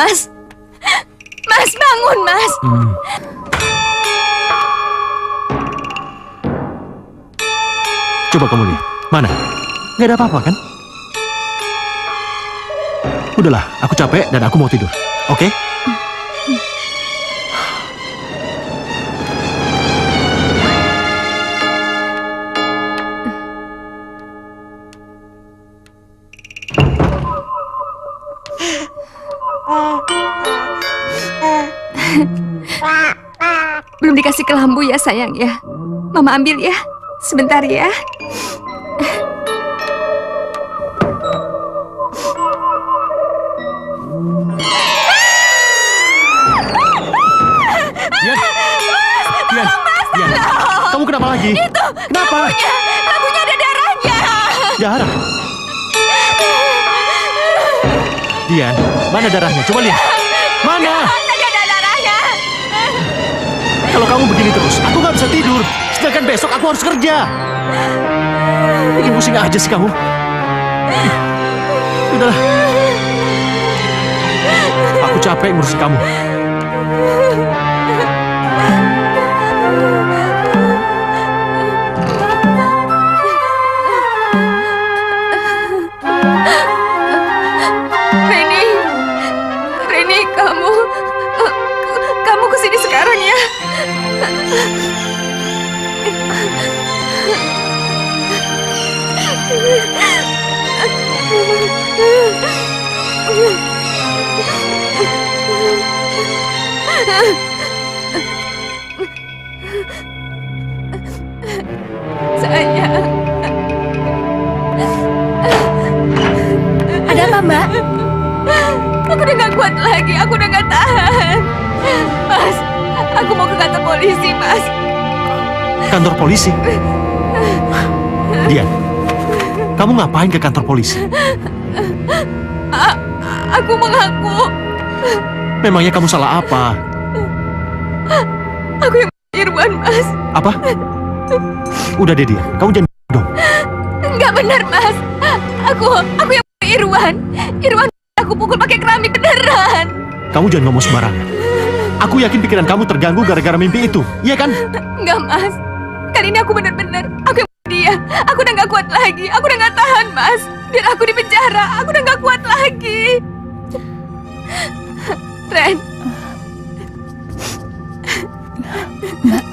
Mas, bangun, Mas. Coba kamu lihat. Mana? Nggak ada apa-apa kan? Udahlah, aku capek dan aku mau tidur. Oke? Belum dikasih kelambu ya sayang ya. Mama ambil ya. Sebentar ya. Dian, kamu kenapa lagi? Itu, kenapa? Lampunya ada darahnya. Darah? Dian, mana darahnya? Coba lihat. Mana? Tadi ada darahnya. Kalau kamu begini terus, aku nggak bisa tidur. Sedangkan besok aku harus kerja. Bikin pusing aja sih kamu. Udahlah. Aku capek ngurusin kamu. Reni, kamu kesini sekarang ya. Sayang. Ada apa, Mbak? Aku udah gak kuat lagi, aku udah gak tahan. Mas, aku mau ke kantor polisi, Mas. Kantor polisi? Dian, kamu ngapain ke kantor polisi? Aku mengaku. Memangnya kamu salah apa? Aku yang Irwan, Mas. Apa? Udah deh Dian, kamu jangan dong. Enggak benar, Mas. Aku yang Irwan. Irwan aku pukul pakai keramik beneran. Kamu jangan ngomong sembarangan. Aku yakin pikiran kamu terganggu gara-gara mimpi itu, iya kan? Enggak, Mas. Kali ini aku benar-benar. Aku yang dia. Aku udah gak kuat lagi. Aku udah gak tahan, Mas. Biar aku di penjara. Aku udah gak kuat lagi. Ren.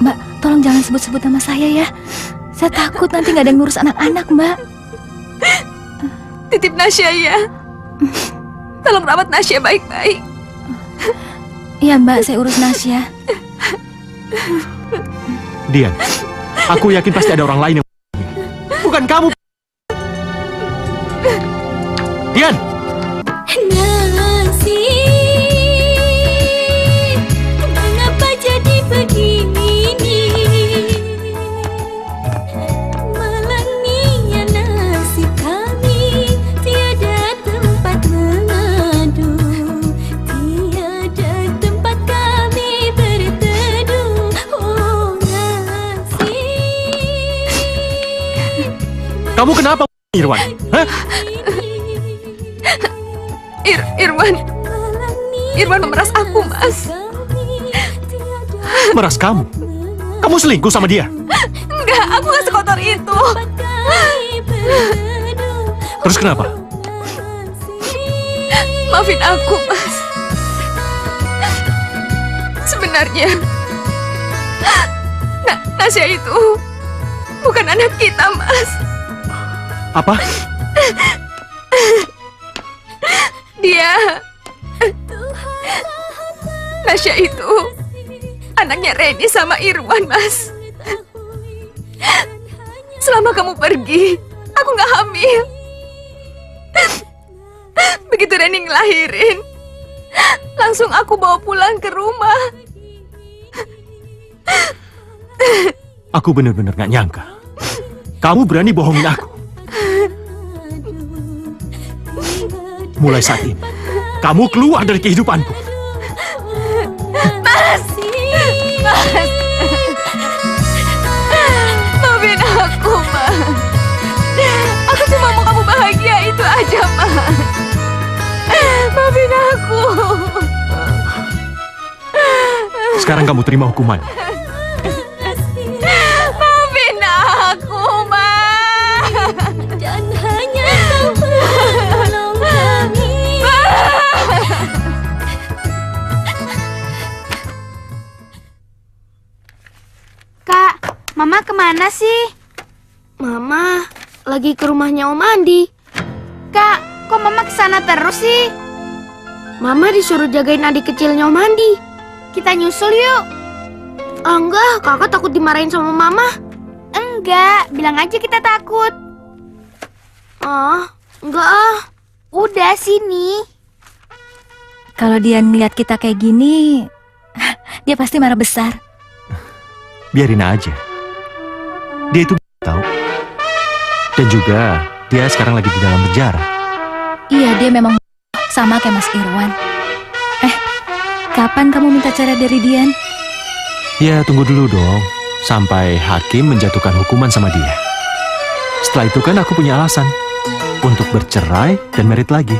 Mbak, tolong jangan sebut-sebut nama saya ya. Saya takut nanti nggak ada yang ngurus anak-anak, Mbak. Titip Nasya ya. Tolong rawat Nasya baik-baik. Iya, Mbak, saya urus Nasya. Dian, aku yakin pasti ada orang lain yang bukan kamu. Dian! Mengapa jadi begini? Malangnya nasib kami, tiada tempat mengadu, tiada tempat kami berteduh. Oh nasib. Kamu kenapa, Irwan? Hah? Irwan memeras aku, Mas. Meras kamu? Kamu selingkuh sama dia? Enggak, aku gak sekotor itu. Terus kenapa? Maafin aku, Mas. Sebenarnya Nasya itu bukan anak kita, Mas. Apa? Nasya itu anaknya Reni sama Irwan, Mas. Selama kamu pergi, aku gak hamil. Begitu Reni ngelahirin, langsung aku bawa pulang ke rumah. Aku benar-benar gak nyangka kamu berani bohongin aku. Mulai saat ini, kamu keluar dari kehidupanku. Mas! Mas! Maafin aku, Mas. Aku cuma mau kamu bahagia, itu aja, Mas. Maafin aku. Sekarang kamu terima hukuman. Maafin aku, Mas. Dan hanya kau menolong kami. Kak, Mama kemana sih? Mama lagi ke rumahnya Om Andi. Kak, kok Mama kesana terus sih? Mama disuruh jagain adik kecilnya Om Andi. Kita nyusul yuk. Enggak, kakak takut dimarahin sama Mama. Enggak, bilang aja kita takut. Enggak ah. Udah sini. Kalau dia ngeliat kita kayak gini, dia pasti marah besar. Biarin aja. Dia itu tahu. Dan juga dia sekarang lagi di dalam penjara. Iya, dia memang sama kayak Mas Irwan. Kapan kamu minta cerai dari Dian? Ya, tunggu dulu dong. Sampai hakim menjatuhkan hukuman sama dia. Setelah itu kan aku punya alasan untuk bercerai dan merit lagi.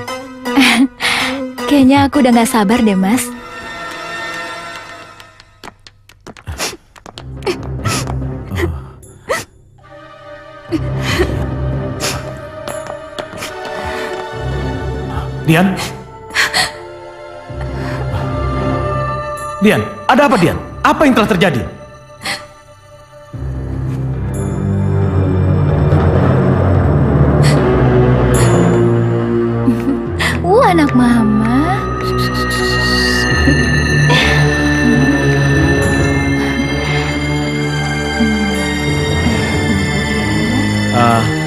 Kayaknya aku udah gak sabar deh, Mas. Dian? Dian, ada apa Dian? Apa yang telah terjadi? Anak mama.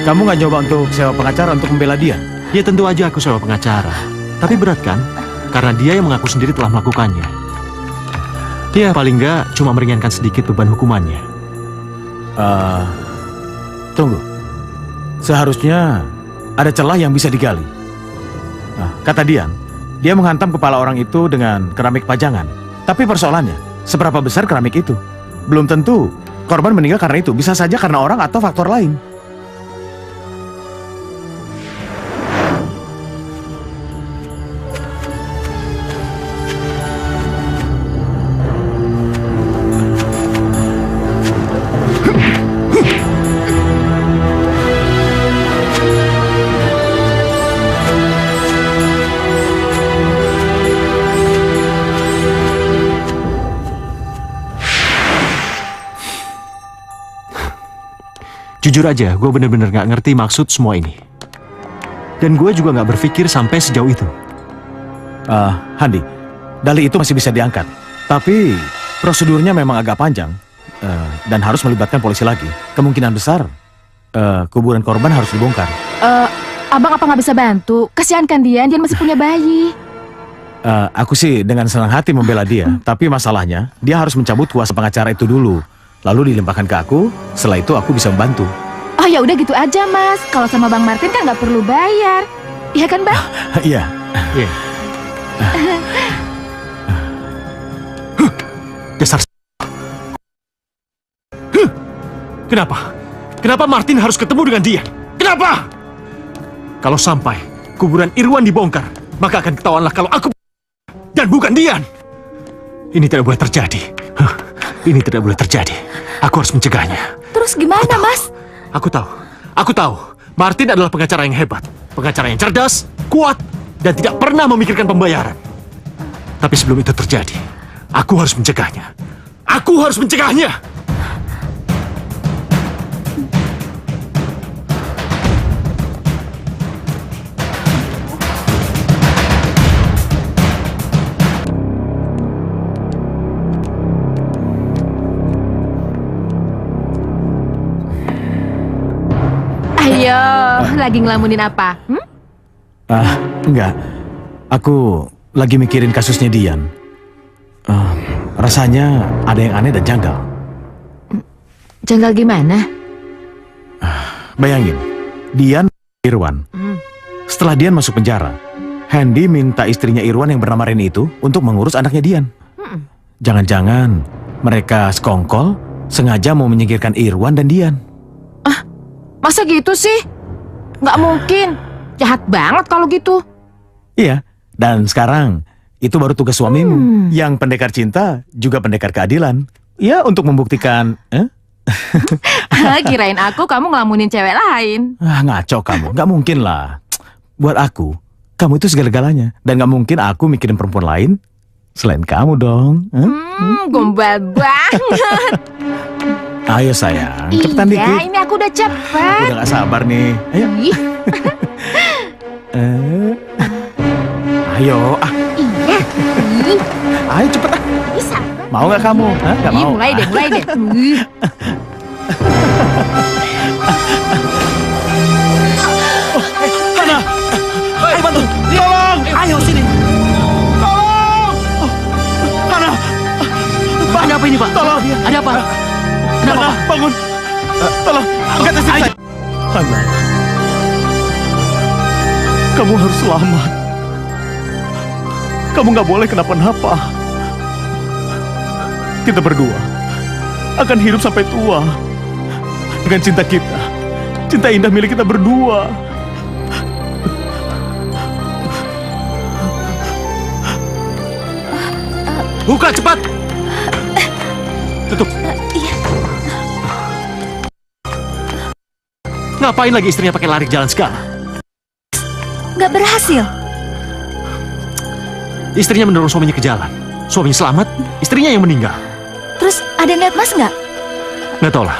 Kamu nggak nyoba untuk sewa pengacara untuk membela dia? Ya tentu aja aku sewa pengacara. Tapi berat kan? Karena dia yang mengaku sendiri telah melakukannya. Ya paling nggak cuma meringankan sedikit beban hukumannya. Tunggu. Seharusnya ada celah yang bisa digali. Nah, kata Dian, dia menghantam kepala orang itu dengan keramik pajangan. Tapi persoalannya, seberapa besar keramik itu? Belum tentu korban meninggal karena itu. Bisa saja karena orang atau faktor lain. Jujur aja, gue bener-bener gak ngerti maksud semua ini. Dan gue juga gak berpikir sampai sejauh itu. Handi, dali itu masih bisa diangkat. Tapi prosedurnya memang agak panjang. Dan harus melibatkan polisi lagi. Kemungkinan besar, kuburan korban harus dibongkar. Abang apa nggak bisa bantu? Kasihan kan dia masih punya bayi. Aku sih dengan senang hati membela dia. Tapi masalahnya, dia harus mencabut kuasa pengacara itu dulu. Lalu dilimpahkan ke aku, setelah itu aku bisa membantu. Oh ya udah gitu aja Mas. Kalau sama Bang Martin kan nggak perlu bayar. Iya kan Bang? Iya. Iya. Dasar. Kenapa? Kenapa Martin harus ketemu dengan dia? Kenapa? Kalau sampai kuburan Irwan dibongkar, maka akan ketahuanlah kalau aku dan bukan Dian. Ini tidak boleh terjadi. Ini tidak boleh terjadi. Aku harus mencegahnya. Terus gimana, Mas? Aku tahu. Martin adalah pengacara yang hebat. Pengacara yang cerdas, kuat, dan tidak pernah memikirkan pembayaran. Tapi sebelum itu terjadi, aku harus mencegahnya. Aku harus mencegahnya! Ayo, lagi ngelamunin apa? Enggak. Aku lagi mikirin kasusnya Dian. Rasanya ada yang aneh dan janggal. Janggal gimana? Bayangin, Dian Irwan. Setelah Dian masuk penjara, Handy minta istrinya Irwan yang bernama Reni itu untuk mengurus anaknya Dian. Jangan-jangan mereka sekongkol sengaja mau menyingkirkan Irwan dan Dian. Masa gitu sih? Nggak mungkin. Jahat banget kalau gitu. Iya, dan sekarang itu baru tugas suamimu. Yang pendekar cinta juga pendekar keadilan. Ya, untuk membuktikan. Kirain aku kamu ngelamunin cewek lain. Ngaco kamu, nggak mungkin lah. Buat aku, kamu itu segala-galanya. Dan nggak mungkin aku mikirin perempuan lain selain kamu dong. Gombal banget. Ayo sayang, cepetan dikit. Iya, ini aku udah cepet. Aku udah gak sabar nih. Ayo. Ayo. Iya. Ayo cepet ah. Bisa. Mau gak kamu? Gak mau. Mulai deh. Hana. Ayo bantu. Tolong. Ayo sini. Tolong. Hana. Ada apa ini, Pak? Tolong. Ada apa? Kenapa, Hana, Pak? bangun. Tolong. Angkat istri saya. Hana. Kamu harus selamat. Kamu gak boleh kenapa-napa. Kita berdua akan hidup sampai tua dengan cinta kita. Cinta indah milik kita berdua. Buka cepat! Tutup. Ngapain lagi istrinya pakai lari jalan segala? Nggak berhasil. Istrinya mendorong suaminya ke jalan. Suaminya selamat, istrinya yang meninggal. Terus ada yang lihat Mas nggak? Nggak tahu lah.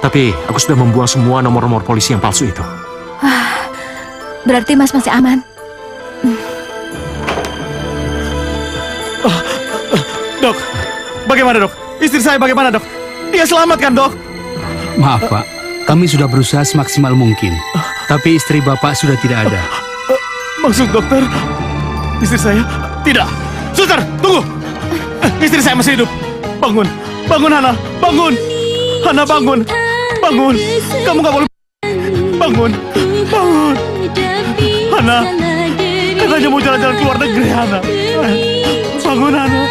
Tapi aku sudah membuang semua nomor-nomor polisi yang palsu itu. Berarti Mas masih aman. Dok, bagaimana dok? Istri saya bagaimana dok? Dia selamat kan dok? Maaf Pak, kami sudah berusaha semaksimal mungkin. Tapi istri Bapak sudah tidak ada. Maksud dokter, istri saya tidak. Suster, tunggu. Istri saya masih hidup. Bangun, bangun Hana, bangun. Hana bangun, bangun. Kamu gak boleh. bangun. Bangun. Hana, katanya mau jalan-jalan ke luar negeri, Hana. Bangun, Hana.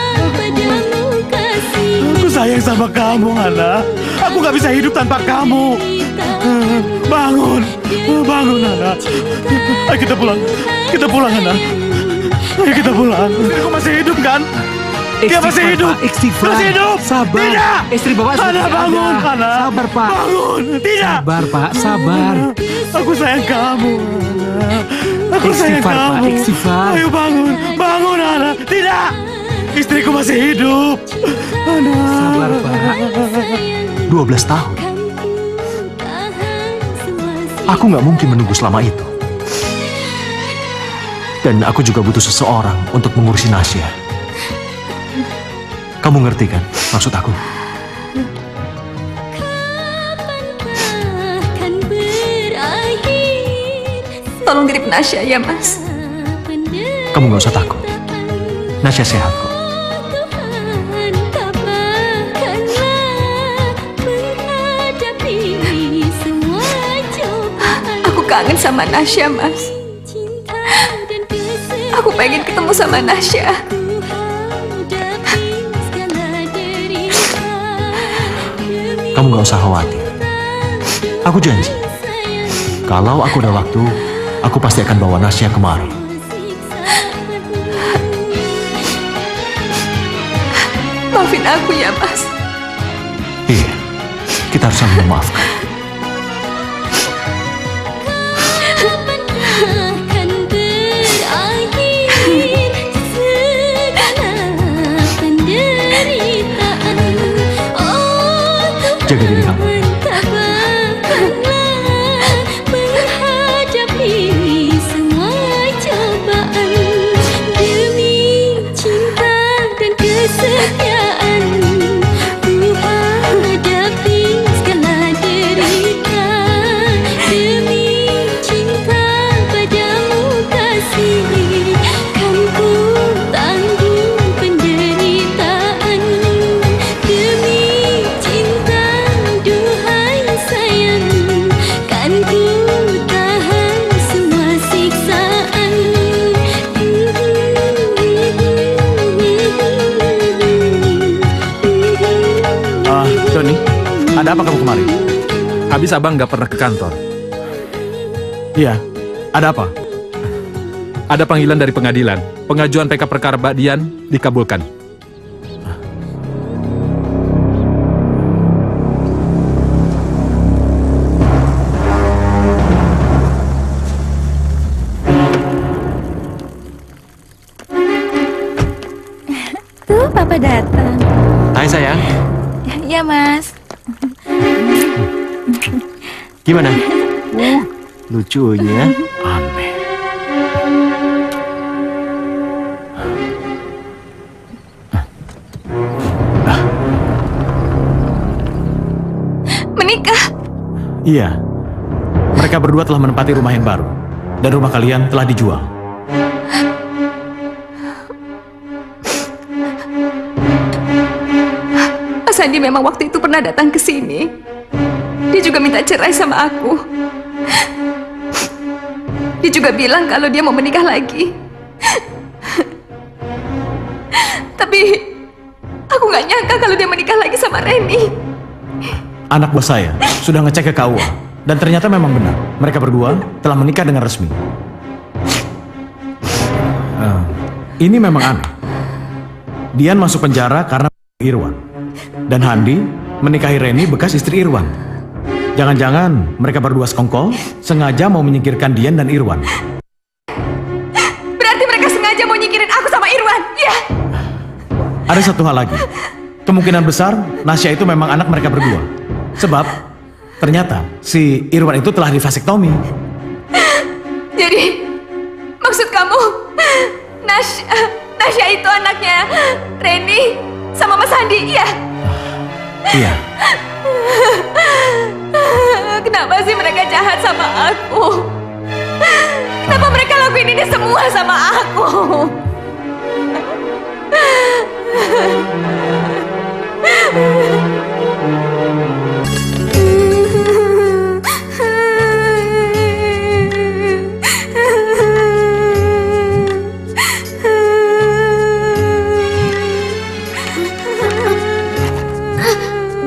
Aku sayang sama kamu, Hana. Aku gak bisa hidup tanpa kamu. Bangun. Bangun, Hana. Ayo kita pulang. Kita pulang, Hana. Ayo kita pulang. Istriku masih hidup, kan? Dia masih hidup. Istighfar. Masih hidup. Sabar. Tidak. Istri Bapak sudah Hana, tidak bangun, ada. Hana. Sabar, Pak. Bangun. Tidak. Sabar, Pak. Sabar. Aku sayang kamu, Hana. Aku sayang Istighfar, Pak. kamu. Istighfar. Ayo bangun. Bangun, Hana. Tidak. Istriku masih hidup. Hana. Sabar, Pak. 12 tahun. Aku nggak mungkin menunggu selama itu. Dan aku juga butuh seseorang untuk mengurusi Nasya. Kamu ngerti kan maksud aku? Tolong grip Nasya ya, Mas. Kamu nggak usah takut. Nasya sehat kok. Aku kangen sama Nasya, Mas. Aku pengen ketemu sama Nasya. Kamu nggak usah khawatir. Aku janji, kalau aku ada waktu, aku pasti akan bawa Nasya kemari. Maafin aku ya, Mas. Iya, kita harus saling memaafkan. Akan berakhir segala penderitaan. Oh, Jaga diri kamu. tabahkanlah menghadapi semua cobaan demi cinta dan kesetiaan. Ku hadapi segala derita demi cinta padamu kasih. Kan ku tanggung penderitaan demi cinta, duhai sayang. Kan ku tahan semua siksaan. Doni, ada apa kamu kemari? Habis abang nggak pernah ke kantor. Iya, ada apa? Ada panggilan dari pengadilan. Pengajuan PK perkara Mbak Dian dikabulkan. Tuh, Papa datang. Hai sayang, Ya, Mas. gimana? Lucunya. Aneh. Menikah. Iya, mereka berdua telah menempati rumah yang baru. Dan rumah kalian telah dijual. Mas Andi memang waktu itu pernah datang ke sini. Dia juga minta cerai sama aku. Dia juga bilang kalau dia mau menikah lagi. Tapi aku nggak nyangka kalau dia menikah lagi sama Reni. Anak buah saya sudah ngecek ke KUA. Dan ternyata memang benar. Mereka berdua telah menikah dengan resmi. Ini memang aneh. Dian masuk penjara karena Irwan. Dan Handi menikahi Reni bekas istri Irwan. Jangan-jangan mereka berdua sekongkol sengaja mau menyingkirkan Dian dan Irwan. Berarti mereka sengaja mau nyingkirin aku sama Irwan, ya? Ada satu hal lagi. Kemungkinan besar Nasya itu memang anak mereka berdua. Sebab ternyata si Irwan itu telah divasektomi. Jadi maksud kamu Nasya itu anaknya Reni sama Mas Handi, iya? Iya. Kenapa sih mereka jahat sama aku? Kenapa mereka lakuin ini semua sama aku?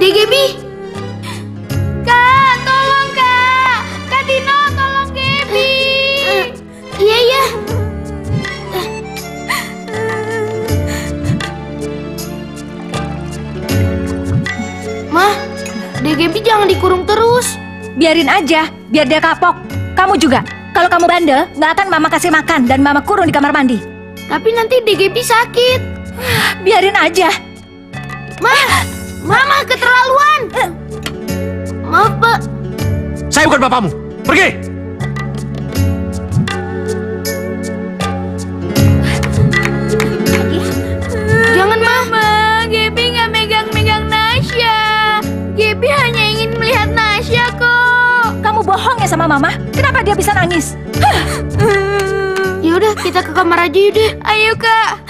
Degebi. Kak, tolong Kak. Kak Tino, tolong Gebi. Iya, iya. Mah, Degebi jangan dikurung terus. Biarin aja, biar dia kapok. Kamu juga. Kalau kamu bandel, nggak akan mama kasih makan dan mama kurung di kamar mandi. Tapi nanti Degebi sakit. Biarin aja. Mama keterlaluan. Maaf, Pak. Saya bukan bapakmu. Pergi! Jangan, Mama. Gebi nggak megang-megang Nasya. Gebi hanya ingin melihat Nasya kok. Kamu bohong ya sama mama? Kenapa dia bisa nangis? Yaudah, kita ke kamar aja yuk deh. Ayo, Kak.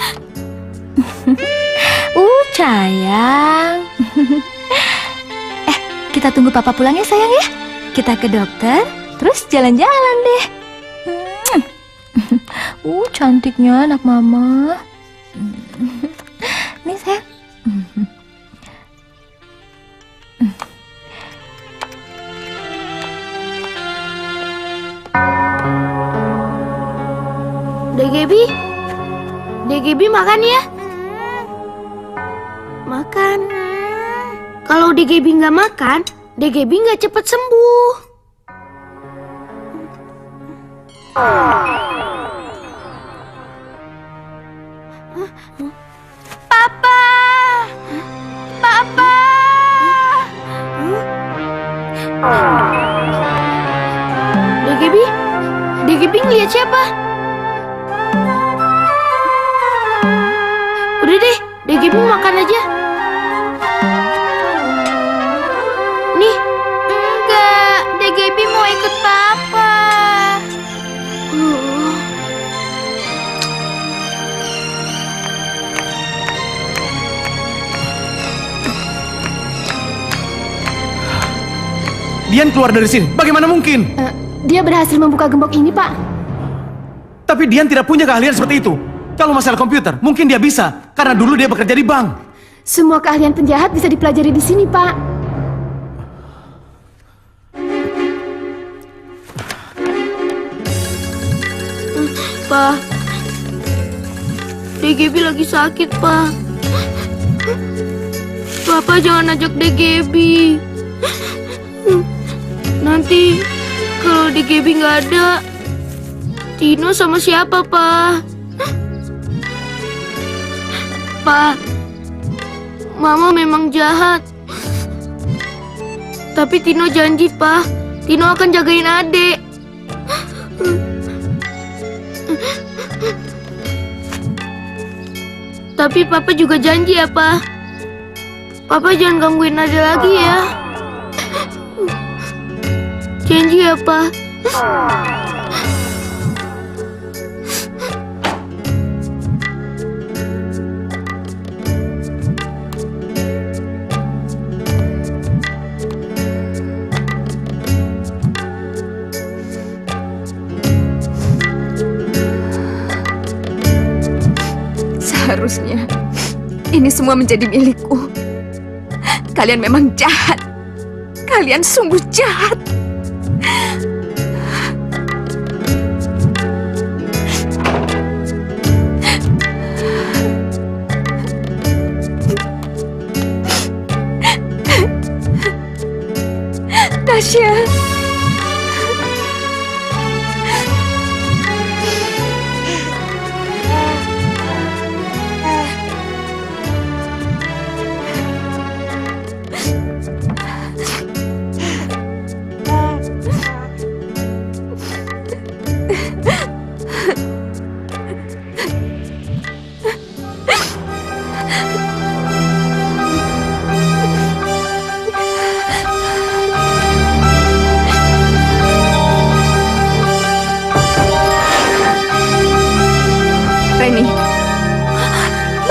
Sayang. Kita tunggu papa pulang ya sayang ya. Kita ke dokter, terus jalan-jalan deh. Cantiknya anak mama. Nih sayang. Degebi makan ya. Makan. Kalau Degebi nggak makan, Degebi nggak cepet sembuh. Papa, Papa. Degebi ngeliat siapa? Udah deh, Degebi makan aja. Nih, enggak, Degebi mau ikut Papa. Dian keluar dari sini. Bagaimana mungkin? Dia berhasil membuka gembok ini, Pak. Tapi Dian tidak punya keahlian seperti itu. Kalau masalah komputer, mungkin dia bisa. Karena dulu dia bekerja di bank. Semua keahlian penjahat bisa dipelajari di sini, Pak. Pak, Degebi lagi sakit, Pak. Papa jangan ajak Degebi. Nanti kalau Degebi nggak ada, Tino sama siapa, Pak? Pak, Mama memang jahat. Tapi Tino janji, Pak. Tino akan jagain adek. Tapi Papa juga janji ya, Pak. Papa jangan gangguin adek lagi ya. Janji ya, Pak. Seharusnya ini semua menjadi milikku. Kalian memang jahat. Kalian sungguh jahat. Tasya.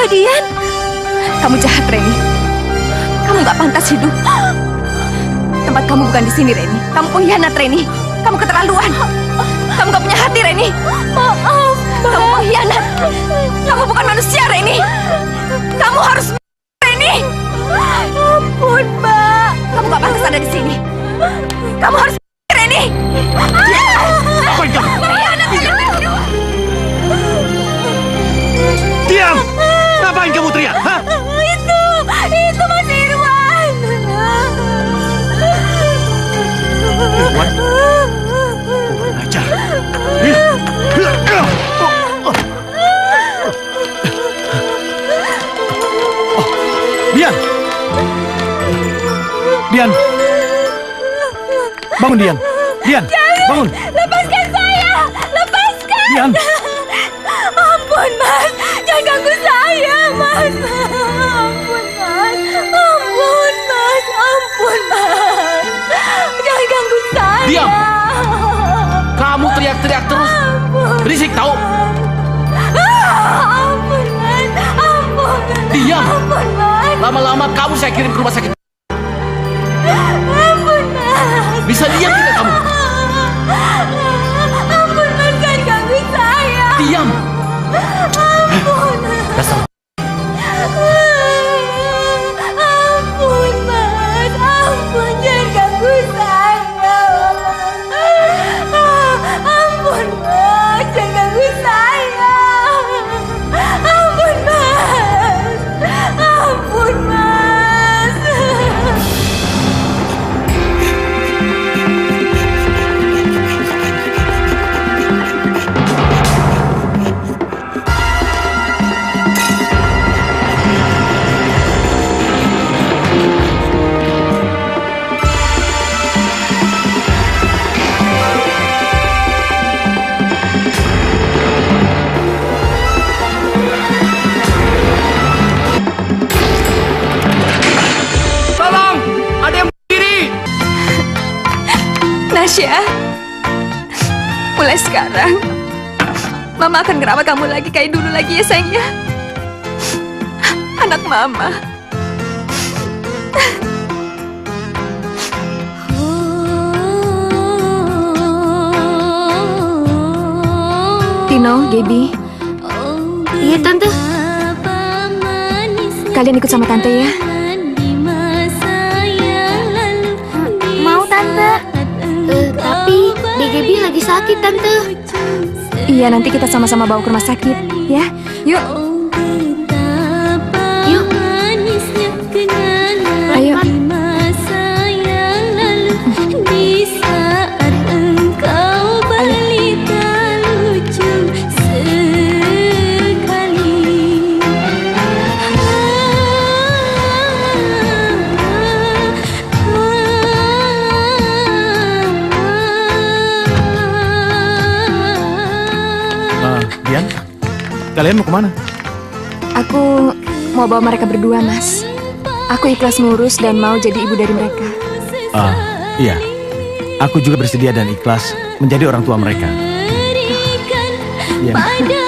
Dian, kamu jahat, Reni. Kamu gak pantas hidup. Tempat kamu bukan di sini, Reni. Kamu pengkhianat, Reni. Kamu keterlaluan. Kamu gak punya hati, Reni. Maaf, kamu pengkhianat. Kamu bukan manusia, Reni. Kamu harus, Reni. Ampun, Mbak. Kamu harus pikir ini. Ngapain kamu? Diam! Ngapain kamu teriak? Hah? Itu Mas Irwan. Irwan? Kurang ajar. Dian! Dian! Bangun, Dian! Dian! Bangun! Lepaskan saya. Lepaskan. Dian! Ampun, Mas. Jangan ganggu saya, Mas. Ampun, Mas. Ampun, Mas. Ampun, Mas. Jangan ganggu saya. Diam! Kamu teriak-teriak terus. Berisik tahu? Ampun, Mas. Ampun. Diam! Ampun, Mas. Lama-lama kamu saya kirim ke rumah sakit. Ampun, Mas. Bisa diam tidak kamu? Ampun, Mas. Jangan ganggu saya. Diam! Ampun. Dasar. Ampun, Mas. Ampun, jangan ganggu saya. Ampun, Mas. Jangan ganggu saya. Ampun, Mas. Ampun, Mas. Tolong! Ada yang bunuh diri! Nasya, mulai sekarang Mama akan ngerawat kamu lagi kayak dulu lagi ya sayang ya. Anak Mama. Tino, Gaby, Iya, Tante. kalian ikut sama Tante ya. Mau, Tante. Tapi DGB lagi sakit, Tante. Iya, nanti kita sama-sama bawa ke rumah sakit, ya. Yuk. Yuk. Ayo. Di saat engkau balita lucu sekali. Dian, kalian mau kemana? Aku mau bawa mereka berdua, Mas. Aku ikhlas ngurus dan mau jadi ibu dari mereka. Iya. Aku juga bersedia dan ikhlas menjadi orang tua mereka. Iya. Pada